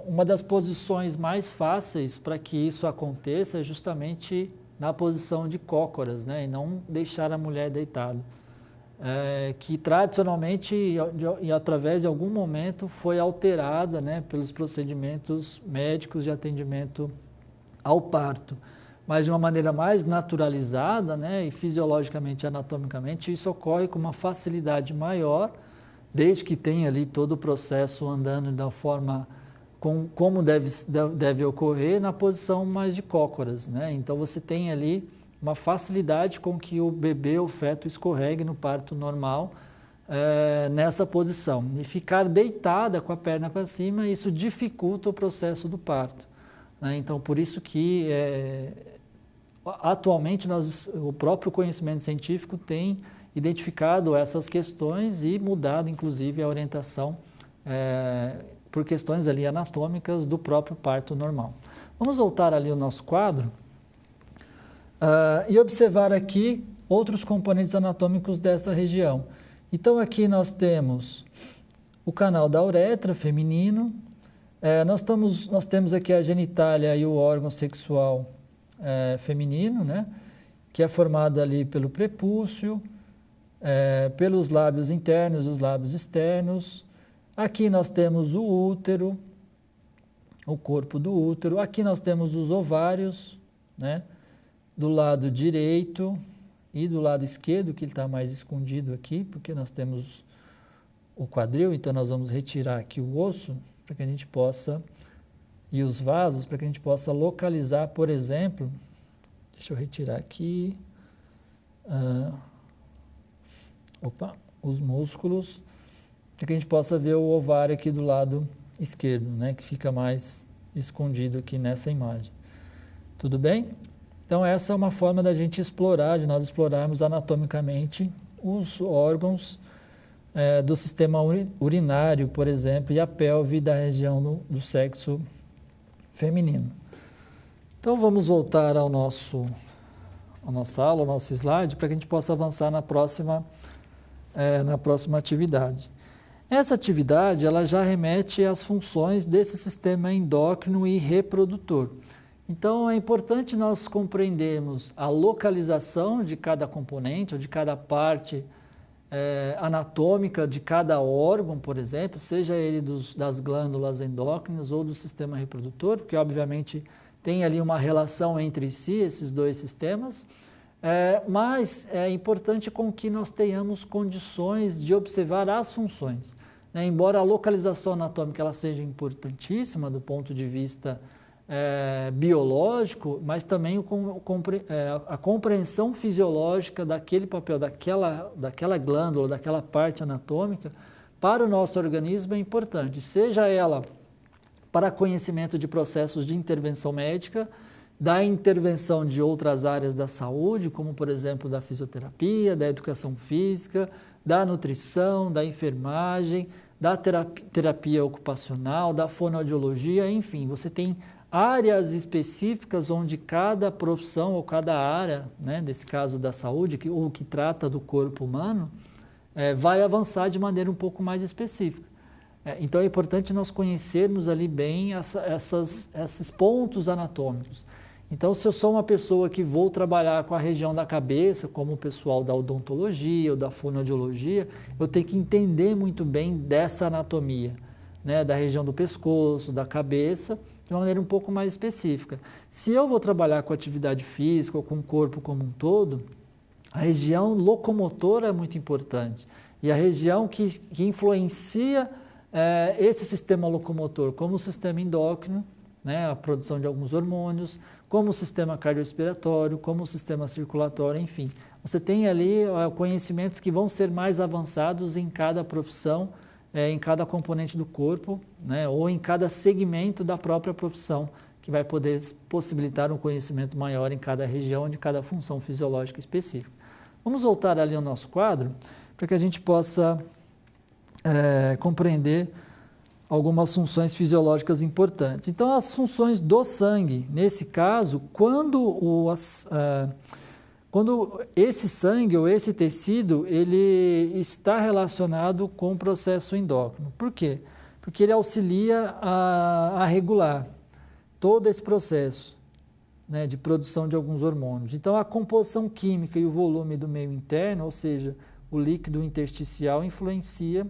uma das posições mais fáceis para que isso aconteça é justamente na posição de cócoras, né, e não deixar a mulher deitada. Que tradicionalmente e através de algum momento foi alterada, né, pelos procedimentos médicos de atendimento ao parto, mas de uma maneira mais naturalizada, né, e fisiologicamente e anatomicamente isso ocorre com uma facilidade maior, desde que tenha ali todo o processo andando da forma como deve ocorrer na posição mais de cócoras, né? Então você tem ali uma facilidade com que o bebê, o feto, escorregue no parto normal nessa posição. E ficar deitada com a perna para cima, isso dificulta o processo do parto, né? Então, por isso que atualmente o próprio conhecimento científico tem identificado essas questões e mudado, inclusive, a orientação por questões ali anatômicas do próprio parto normal. Vamos voltar ali ao nosso quadro. E observar aqui outros componentes anatômicos dessa região. Então, aqui nós temos o canal da uretra feminino, nós temos aqui a genitália e o órgão sexual feminino, né, que é formado ali pelo prepúcio, pelos lábios internos e os lábios externos. Aqui nós temos o útero, o corpo do útero. Aqui nós temos os ovários, né, do lado direito e do lado esquerdo, que ele está mais escondido aqui, porque nós temos o quadril, então nós vamos retirar aqui o osso para que a gente possa, e os vasos, para que a gente possa localizar, por exemplo, deixa eu retirar aqui, os músculos, para que a gente possa ver o ovário aqui do lado esquerdo, né, que fica mais escondido aqui nessa imagem. Tudo bem? Então, essa é uma forma da gente explorar, de nós explorarmos anatomicamente os órgãos do sistema urinário, por exemplo, e a pelve da região do sexo feminino. Então, vamos voltar à nossa aula, ao nosso slide, para que a gente possa avançar na próxima atividade. Essa atividade, ela já remete às funções desse sistema endócrino e reprodutor. Então, é importante nós compreendermos a localização de cada componente ou de cada parte anatômica de cada órgão, por exemplo, seja ele das glândulas endócrinas ou do sistema reprodutor, porque obviamente tem ali uma relação entre si, esses dois sistemas, mas é importante com que nós tenhamos condições de observar as funções, né? Embora a localização anatômica ela seja importantíssima do ponto de vista biológico, mas também a compreensão fisiológica daquele papel, daquela glândula, daquela parte anatômica, para o nosso organismo é importante, seja ela para conhecimento de processos de intervenção médica, da intervenção de outras áreas da saúde, como por exemplo da fisioterapia, da educação física, da nutrição, da enfermagem, da terapia ocupacional, da fonoaudiologia, enfim, você tem áreas específicas onde cada profissão ou cada área, né, nesse caso da saúde, que trata do corpo humano, vai avançar de maneira um pouco mais específica. Então é importante nós conhecermos ali bem esses pontos anatômicos. Então, se eu sou uma pessoa que vou trabalhar com a região da cabeça, como o pessoal da odontologia ou da fonoaudiologia, eu tenho que entender muito bem dessa anatomia, né, da região do pescoço, da cabeça, de uma maneira um pouco mais específica. Se eu vou trabalhar com atividade física ou com o corpo como um todo, a região locomotora é muito importante. E a região que influencia esse sistema locomotor, como o sistema endócrino, né, a produção de alguns hormônios, como o sistema cardiorrespiratório, como o sistema circulatório, enfim. Você tem ali conhecimentos que vão ser mais avançados em cada profissão, em cada componente do corpo, né, ou em cada segmento da própria profissão, que vai poder possibilitar um conhecimento maior em cada região de cada função fisiológica específica. Vamos voltar ali ao nosso quadro, para que a gente possa compreender algumas funções fisiológicas importantes. Então, as funções do sangue, nesse caso, quando esse sangue ou esse tecido, ele está relacionado com o processo endócrino. Por quê? Porque ele auxilia a regular todo esse processo, né, de produção de alguns hormônios. Então, a composição química e o volume do meio interno, ou seja, o líquido intersticial, influencia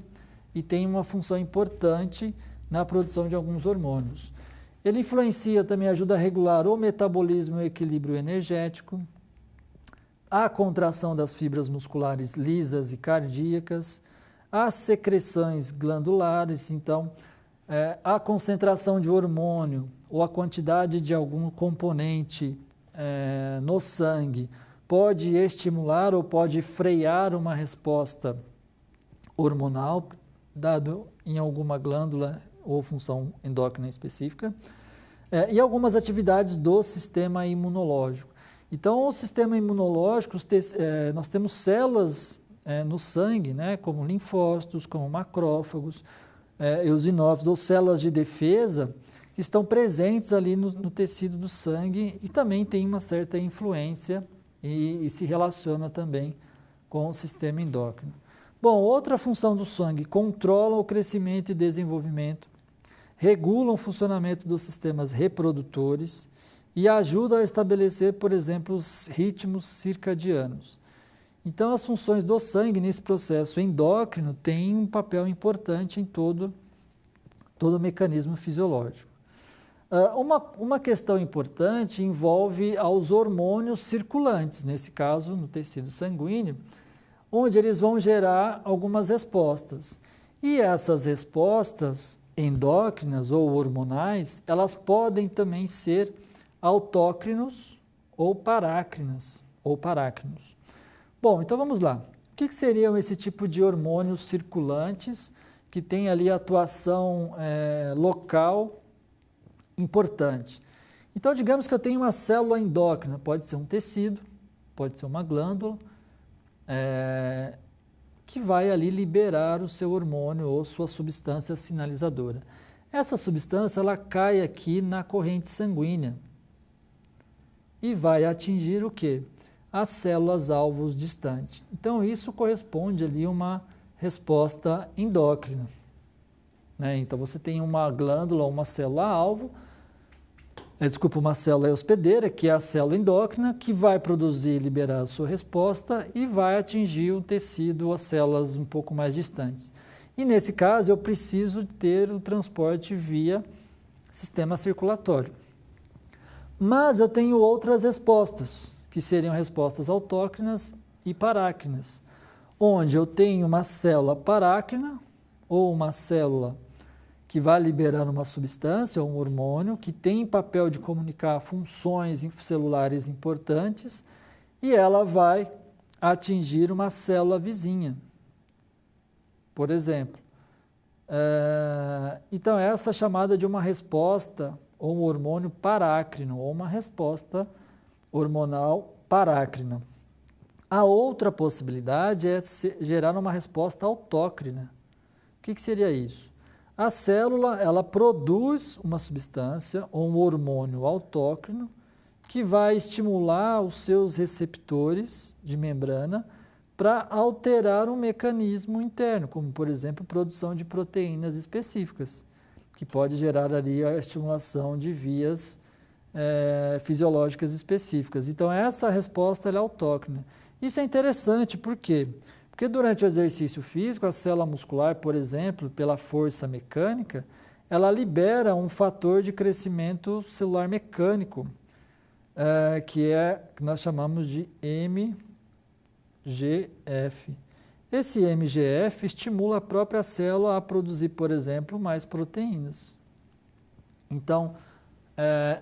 e tem uma função importante na produção de alguns hormônios. Ele influencia também, ajuda a regular o metabolismo e o equilíbrio energético, a contração das fibras musculares lisas e cardíacas, as secreções glandulares, então, a concentração de hormônio ou a quantidade de algum componente no sangue pode estimular ou pode frear uma resposta hormonal, dado em alguma glândula ou função endócrina específica, e algumas atividades do sistema imunológico. Então, o sistema imunológico, nós temos células no sangue, né, como linfócitos, como macrófagos, eosinófilos ou células de defesa, que estão presentes ali no tecido do sangue e também tem uma certa influência e se relaciona também com o sistema endócrino. Bom, outra função do sangue, controla o crescimento e desenvolvimento, regula o funcionamento dos sistemas reprodutores e ajuda a estabelecer, por exemplo, os ritmos circadianos. Então, as funções do sangue nesse processo endócrino têm um papel importante em todo o mecanismo fisiológico. Uma questão importante envolve aos hormônios circulantes, nesse caso, no tecido sanguíneo, onde eles vão gerar algumas respostas. E essas respostas endócrinas ou hormonais, elas podem também ser autócrinos ou parácrinas, Bom, então vamos lá. O que seriam esse tipo de hormônios circulantes que tem ali atuação local importante? Então, digamos que eu tenho uma célula endócrina, pode ser um tecido, pode ser uma glândula, que vai ali liberar o seu hormônio ou sua substância sinalizadora. Essa substância, ela cai aqui na corrente sanguínea e vai atingir o quê? As células alvos distantes. Então, isso corresponde ali a uma resposta endócrina, né? Então, você tem uma glândula, uma célula alvo, uma célula hospedeira, que é a célula endócrina, que vai produzir e liberar a sua resposta e vai atingir o tecido, as células um pouco mais distantes. E nesse caso, eu preciso ter o transporte via sistema circulatório. Mas eu tenho outras respostas, que seriam respostas autócrinas e parácrinas, onde eu tenho uma célula parácrina ou uma célula que vai liberar uma substância ou um hormônio que tem papel de comunicar funções celulares importantes e ela vai atingir uma célula vizinha, por exemplo. Então, essa é chamada de uma resposta ou um hormônio parácrino ou uma resposta hormonal parácrina. A outra possibilidade é gerar uma resposta autócrina. O que seria isso? A célula, ela produz uma substância ou um hormônio autócrino que vai estimular os seus receptores de membrana para alterar um mecanismo interno, como, por exemplo, produção de proteínas específicas, que pode gerar ali a estimulação de vias fisiológicas específicas. Então, essa resposta ela é autóctone. Isso é interessante, por quê? Porque durante o exercício físico, a célula muscular, por exemplo, pela força mecânica, ela libera um fator de crescimento celular mecânico, que nós chamamos de MGF. Esse MGF estimula a própria célula a produzir, por exemplo, mais proteínas. Então,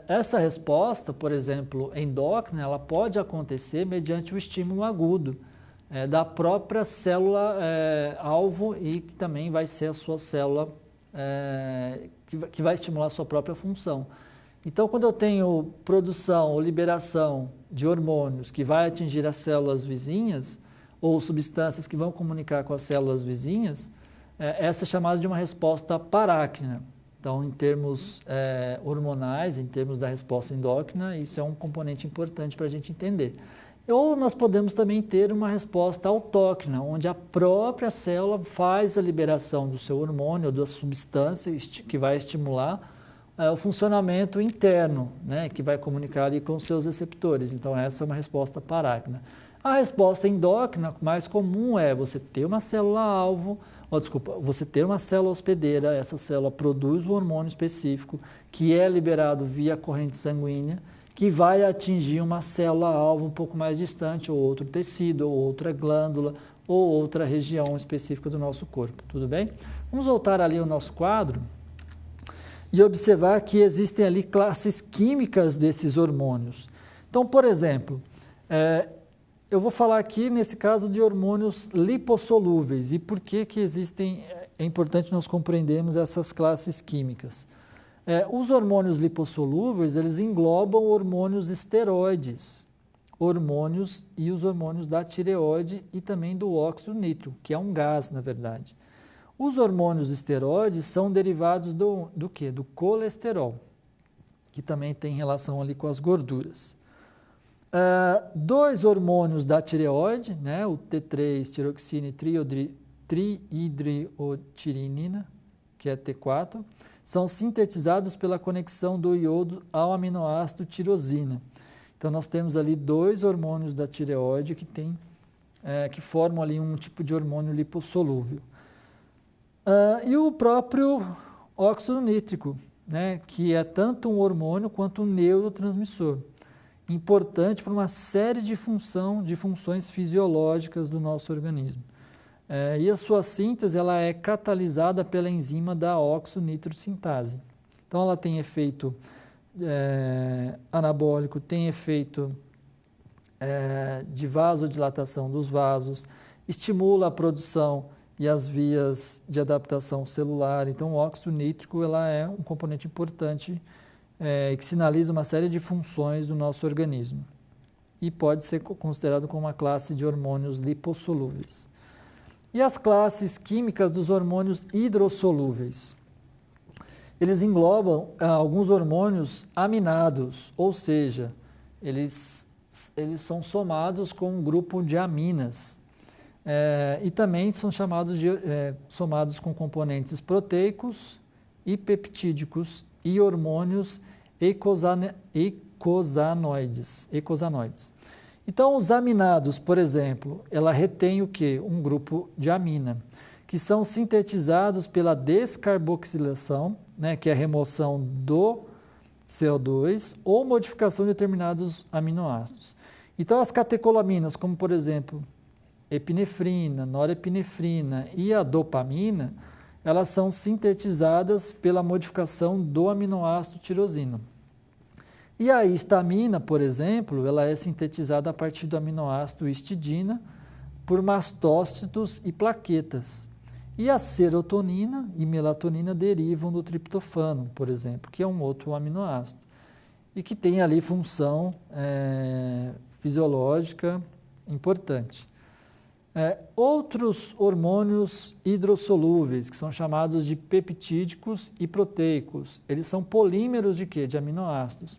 essa resposta, por exemplo, endócrina, ela pode acontecer mediante o estímulo agudo da própria célula alvo e que também vai ser a sua célula que vai estimular a sua própria função. Então, quando eu tenho produção ou liberação de hormônios que vai atingir as células vizinhas ou substâncias que vão comunicar com as células vizinhas, essa é chamada de uma resposta parácrina. Então, em termos hormonais, em termos da resposta endócrina, isso é um componente importante para a gente entender. Ou nós podemos também ter uma resposta autócrina, onde a própria célula faz a liberação do seu hormônio ou da substância que vai estimular o funcionamento interno, né, que vai comunicar ali com os seus receptores. Então, essa é uma resposta parácrina. A resposta endócrina mais comum é você ter uma célula-alvo, você ter uma célula hospedeira, essa célula produz um hormônio específico que é liberado via corrente sanguínea, que vai atingir uma célula-alvo um pouco mais distante, ou outro tecido, ou outra glândula, ou outra região específica do nosso corpo, tudo bem? Vamos voltar ali ao nosso quadro e observar que existem ali classes químicas desses hormônios. Então, por exemplo, eu vou falar aqui, nesse caso, de hormônios lipossolúveis. E por que existem, é importante nós compreendermos essas classes químicas. Os hormônios lipossolúveis, eles englobam hormônios esteroides, e os hormônios da tireoide e também do óxido nítrico, que é um gás, na verdade. Os hormônios esteroides são derivados do quê? Do colesterol, que também tem relação ali com as gorduras. Dois hormônios da tireoide, né, o T3, tiroxina e triidriotirinina, que é T4, são sintetizados pela conexão do iodo ao aminoácido tirosina. Então, nós temos ali dois hormônios da tireoide que formam ali um tipo de hormônio lipossolúvel. E o próprio óxido nítrico, né, que é tanto um hormônio quanto um neurotransmissor, importante para uma série de funções fisiológicas do nosso organismo. E a sua síntese ela é catalisada pela enzima da oxonitrosintase. Então, ela tem efeito anabólico, tem efeito de vasodilatação dos vasos, estimula a produção e as vias de adaptação celular. Então, o óxido nítrico ela é um componente importante que sinaliza uma série de funções do nosso organismo e pode ser considerado como uma classe de hormônios lipossolúveis. E as classes químicas dos hormônios hidrossolúveis? Eles englobam alguns hormônios aminados, ou seja, eles são somados com um grupo de aminas. E também são somados com componentes proteicos e peptídicos e hormônios eicosanoides. Então, os aminados, por exemplo, ela retém o quê? Um grupo de amina, que são sintetizados pela descarboxilação, né, que é a remoção do CO2 ou modificação de determinados aminoácidos. Então, as catecolaminas, como por exemplo, epinefrina, norepinefrina e a dopamina, elas são sintetizadas pela modificação do aminoácido tirosina. E a histamina, por exemplo, ela é sintetizada a partir do aminoácido histidina por mastócitos e plaquetas. E a serotonina e melatonina derivam do triptofano, por exemplo, que é um outro aminoácido, e que tem ali função fisiológica importante. Outros hormônios hidrossolúveis, que são chamados de peptídicos e proteicos, eles são polímeros de quê? De aminoácidos.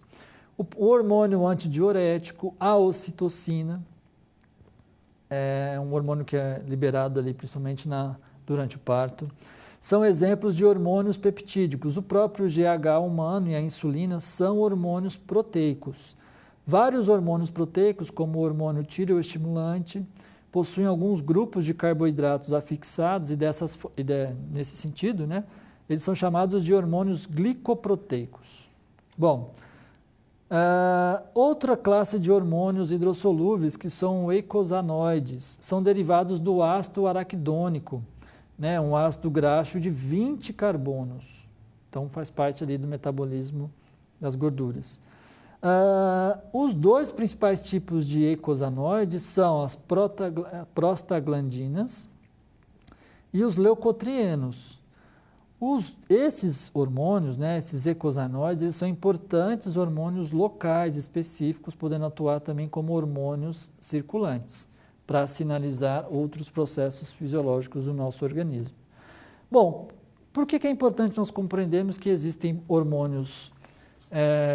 O hormônio antidiurético, a ocitocina, é um hormônio que é liberado ali, principalmente durante o parto. São exemplos de hormônios peptídicos. O próprio GH humano e a insulina são hormônios proteicos. Vários hormônios proteicos, como o hormônio tireoestimulante, possuem alguns grupos de carboidratos afixados e nesse sentido, né, eles são chamados de hormônios glicoproteicos. Bom, outra classe de hormônios hidrossolúveis, que são eicosanoides, são derivados do ácido araquidônico, né, um ácido graxo de 20 carbonos. Então, faz parte ali do metabolismo das gorduras. Os dois principais tipos de eicosanoides são as prostaglandinas e os leucotrienos. Esses hormônios, né, esses eicosanoides, eles são importantes hormônios locais específicos, podendo atuar também como hormônios circulantes, para sinalizar outros processos fisiológicos do nosso organismo. Bom, por que é importante nós compreendermos que existem hormônios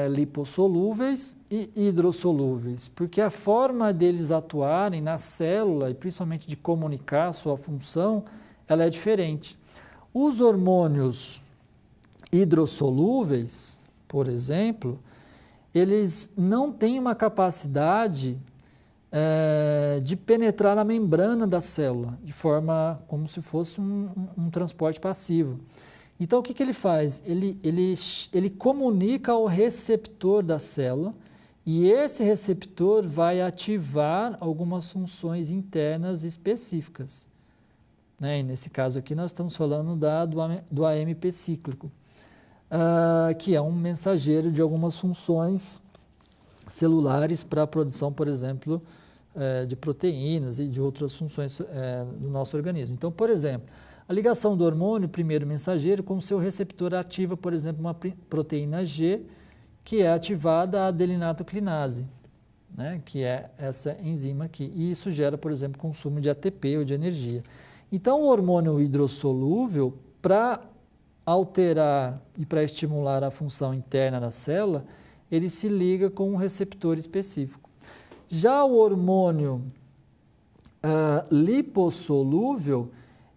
lipossolúveis e hidrossolúveis? Porque a forma deles atuarem na célula, e principalmente de comunicar a sua função, ela é diferente. Os hormônios hidrossolúveis, por exemplo, eles não têm uma capacidade de penetrar a membrana da célula, de forma como se fosse um transporte passivo. Então, o que ele faz? Ele comunica ao receptor da célula e esse receptor vai ativar algumas funções internas específicas. Né? E nesse caso aqui nós estamos falando do AMP cíclico, que é um mensageiro de algumas funções celulares para a produção, por exemplo, de proteínas e de outras funções do nosso organismo. Então, por exemplo, a ligação do hormônio, primeiro mensageiro, com seu receptor ativa, por exemplo, uma proteína G, que é ativada a adelinatoclinase, né, que é essa enzima aqui. E isso gera, por exemplo, consumo de ATP ou de energia. Então, o hormônio hidrossolúvel, para alterar e para estimular a função interna da célula, ele se liga com um receptor específico. Já o hormônio lipossolúvel,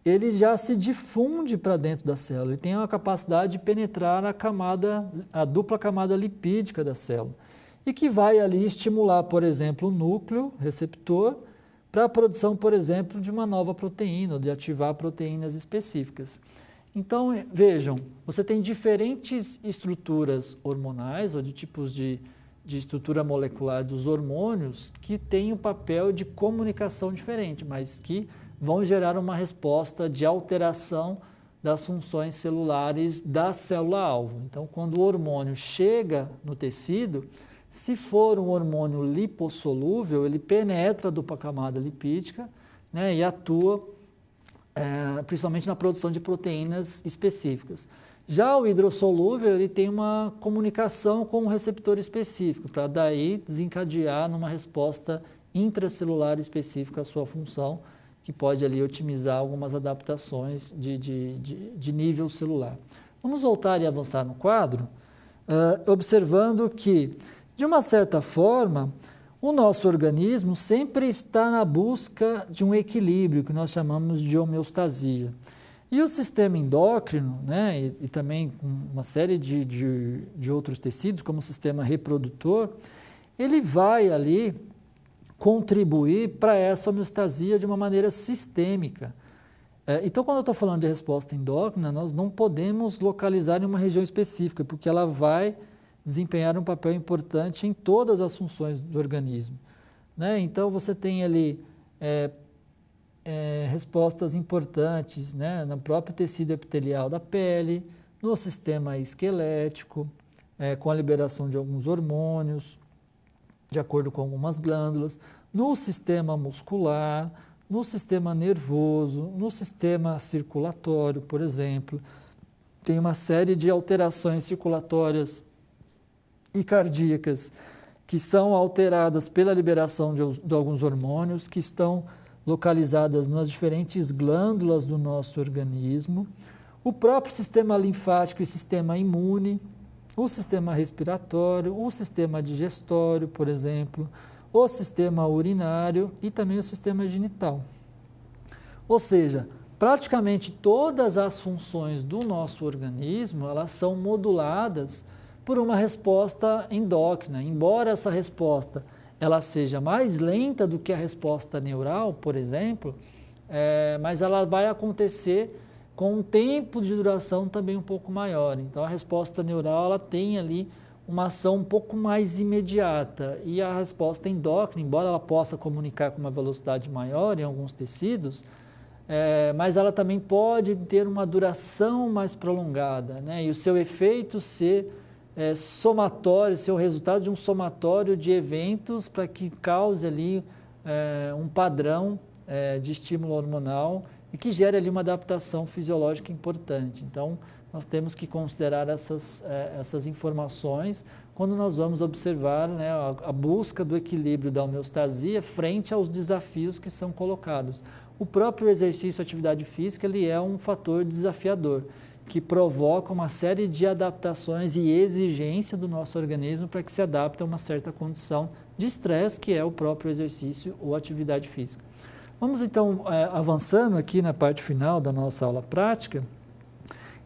ele já se difunde para dentro da célula, ele tem a capacidade de penetrar a dupla camada lipídica da célula, e que vai ali estimular, por exemplo, o núcleo receptor para a produção, por exemplo, de uma nova proteína, ou de ativar proteínas específicas. Então, vejam, você tem diferentes estruturas hormonais, ou de tipos de estrutura molecular dos hormônios, que têm um papel de comunicação diferente, mas que vão gerar uma resposta de alteração das funções celulares da célula-alvo. Então, quando o hormônio chega no tecido, se for um hormônio lipossolúvel, ele penetra a dupla camada lipídica, né, e atua principalmente na produção de proteínas específicas. Já o hidrossolúvel, ele tem uma comunicação com um receptor específico, para daí desencadear numa resposta intracelular específica à sua função, que pode ali otimizar algumas adaptações de nível celular. Vamos voltar e avançar no quadro, observando que, de uma certa forma, o nosso organismo sempre está na busca de um equilíbrio, que nós chamamos de homeostasia. E o sistema endócrino, né, e também com uma série de outros tecidos, como o sistema reprodutor, ele vai ali contribuir para essa homeostasia de uma maneira sistêmica. Então, quando eu estou falando de resposta endócrina, nós não podemos localizar em uma região específica, porque ela vai desempenhar um papel importante em todas as funções do organismo. Né? Então, você tem ali respostas importantes, né, no próprio tecido epitelial da pele, no sistema esquelético, com a liberação de alguns hormônios, de acordo com algumas glândulas, no sistema muscular, no sistema nervoso, no sistema circulatório, por exemplo. Tem uma série de alterações circulatórias e cardíacas que são alteradas pela liberação de alguns hormônios que estão localizadas nas diferentes glândulas do nosso organismo, o próprio sistema linfático e sistema imune, o sistema respiratório, o sistema digestório, por exemplo, o sistema urinário e também o sistema genital. Ou seja, praticamente todas as funções do nosso organismo, elas são moduladas por uma resposta endócrina. Embora essa resposta ela seja mais lenta do que a resposta neural, por exemplo, mas ela vai acontecer com um tempo de duração também um pouco maior. Então, a resposta neural ela tem ali uma ação um pouco mais imediata e a resposta endócrina, embora ela possa comunicar com uma velocidade maior em alguns tecidos, mas ela também pode ter uma duração mais prolongada, né? E o seu efeito ser somatório, ser o resultado de um somatório de eventos para que cause ali um padrão de estímulo hormonal e que gere ali uma adaptação fisiológica importante. Então, nós temos que considerar essas informações quando nós vamos observar, né, a busca do equilíbrio da homeostasia frente aos desafios que são colocados. O próprio exercício, atividade física, ele é um fator desafiador, que provoca uma série de adaptações e exigência do nosso organismo para que se adapte a uma certa condição de estresse, que é o próprio exercício ou atividade física. Vamos então avançando aqui na parte final da nossa aula prática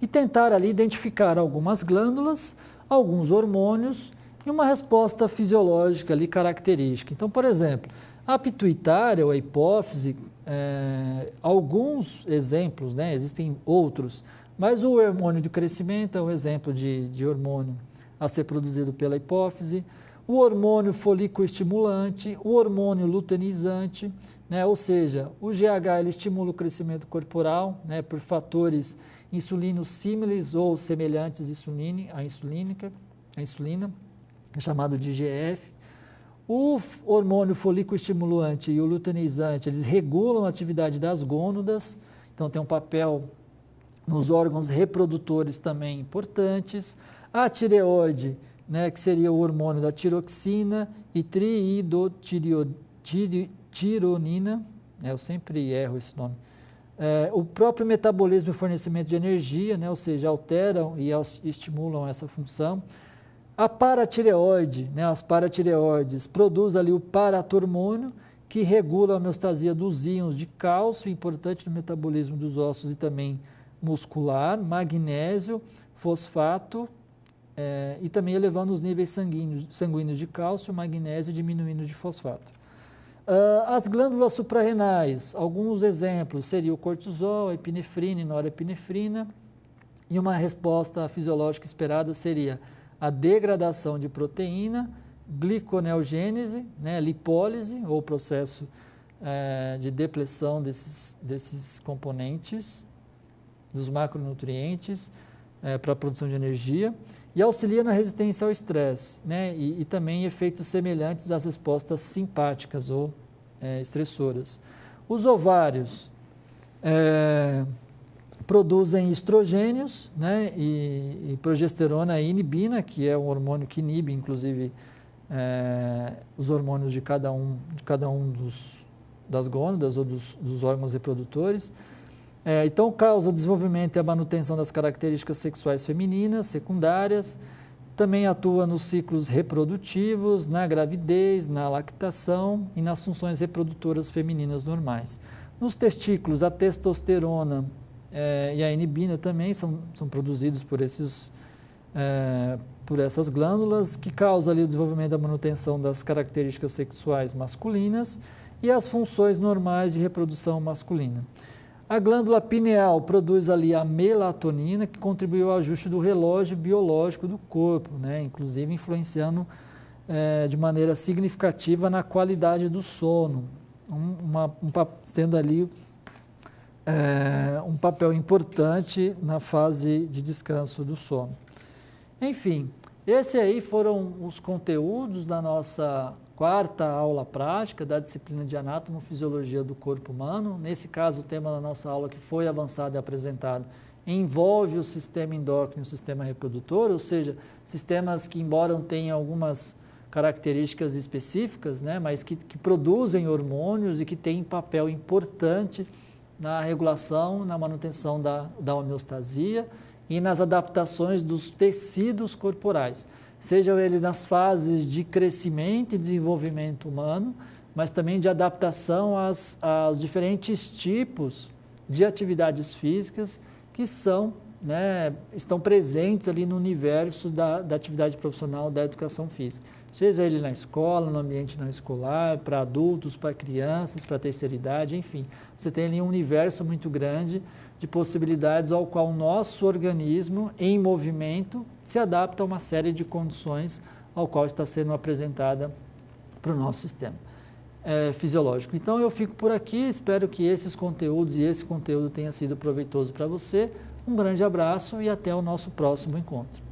e tentar ali identificar algumas glândulas, alguns hormônios e uma resposta fisiológica ali característica. Então, por exemplo, a pituitária ou a hipófise, alguns exemplos, né, existem outros, mas o hormônio do crescimento é um exemplo de hormônio a ser produzido pela hipófise, o hormônio folículo-estimulante, o hormônio luteinizante, né, ou seja, o GH ele estimula o crescimento corporal, né, por fatores insulinos símiles ou semelhantes à insulina, é chamado de IGF. O hormônio folículo-estimulante e o luteinizante, eles regulam a atividade das gônadas, então tem um papel nos órgãos reprodutores também importantes. A tireoide, né, que seria o hormônio da tiroxina e triidotironina, eu sempre erro esse nome. O próprio metabolismo e fornecimento de energia, né, ou seja, alteram e estimulam essa função. A paratireoide, né, as paratireoides, produz ali o paratormônio, que regula a homeostasia dos íons de cálcio, importante no metabolismo dos ossos e também muscular, magnésio, fosfato, e também elevando os níveis sanguíneos de cálcio, magnésio, diminuindo de fosfato. As glândulas suprarrenais, alguns exemplos seriam o cortisol, a epinefrina e norepinefrina, e uma resposta fisiológica esperada seria a degradação de proteína, gliconeogênese, né, lipólise, ou processo de depressão desses componentes, dos macronutrientes, para a produção de energia, e auxilia na resistência ao estresse, né, e também efeitos semelhantes às respostas simpáticas ou estressoras. Os ovários produzem estrogênios, né, e progesterona e inibina, que é um hormônio que inibe, inclusive, os hormônios de cada um das gônadas ou dos órgãos reprodutores. Então, causa o desenvolvimento e a manutenção das características sexuais femininas, secundárias, também atua nos ciclos reprodutivos, na gravidez, na lactação e nas funções reprodutoras femininas normais. Nos testículos, a testosterona e a inibina também são produzidos por essas glândulas, que causam ali o desenvolvimento da manutenção das características sexuais masculinas e as funções normais de reprodução masculina. A glândula pineal produz ali a melatonina, que contribui ao ajuste do relógio biológico do corpo, né? Inclusive influenciando de maneira significativa na qualidade do sono, tendo ali um papel importante na fase de descanso do sono. Enfim, esses aí foram os conteúdos da nossa quarta aula prática da disciplina de Anatomofisiologia do Corpo Humano. Nesse caso, o tema da nossa aula que foi avançado e apresentado envolve o sistema endócrino e o sistema reprodutor, ou seja, sistemas que, embora tenham algumas características específicas, né, mas que produzem hormônios e que têm papel importante na regulação, na manutenção da homeostasia e nas adaptações dos tecidos corporais. sejam eles nas fases de crescimento e desenvolvimento humano, mas também de adaptação aos diferentes tipos de atividades físicas que são, né, estão presentes ali no universo da atividade profissional da educação física. Seja ele na escola, no ambiente não escolar, para adultos, para crianças, para a terceira idade, enfim. Você tem ali um universo muito grande de possibilidades ao qual o nosso organismo, em movimento, se adapta a uma série de condições ao qual está sendo apresentada para o nosso sistema fisiológico. Então, eu fico por aqui, espero que esses conteúdos e esse conteúdo tenha sido proveitoso para você. Um grande abraço e até o nosso próximo encontro.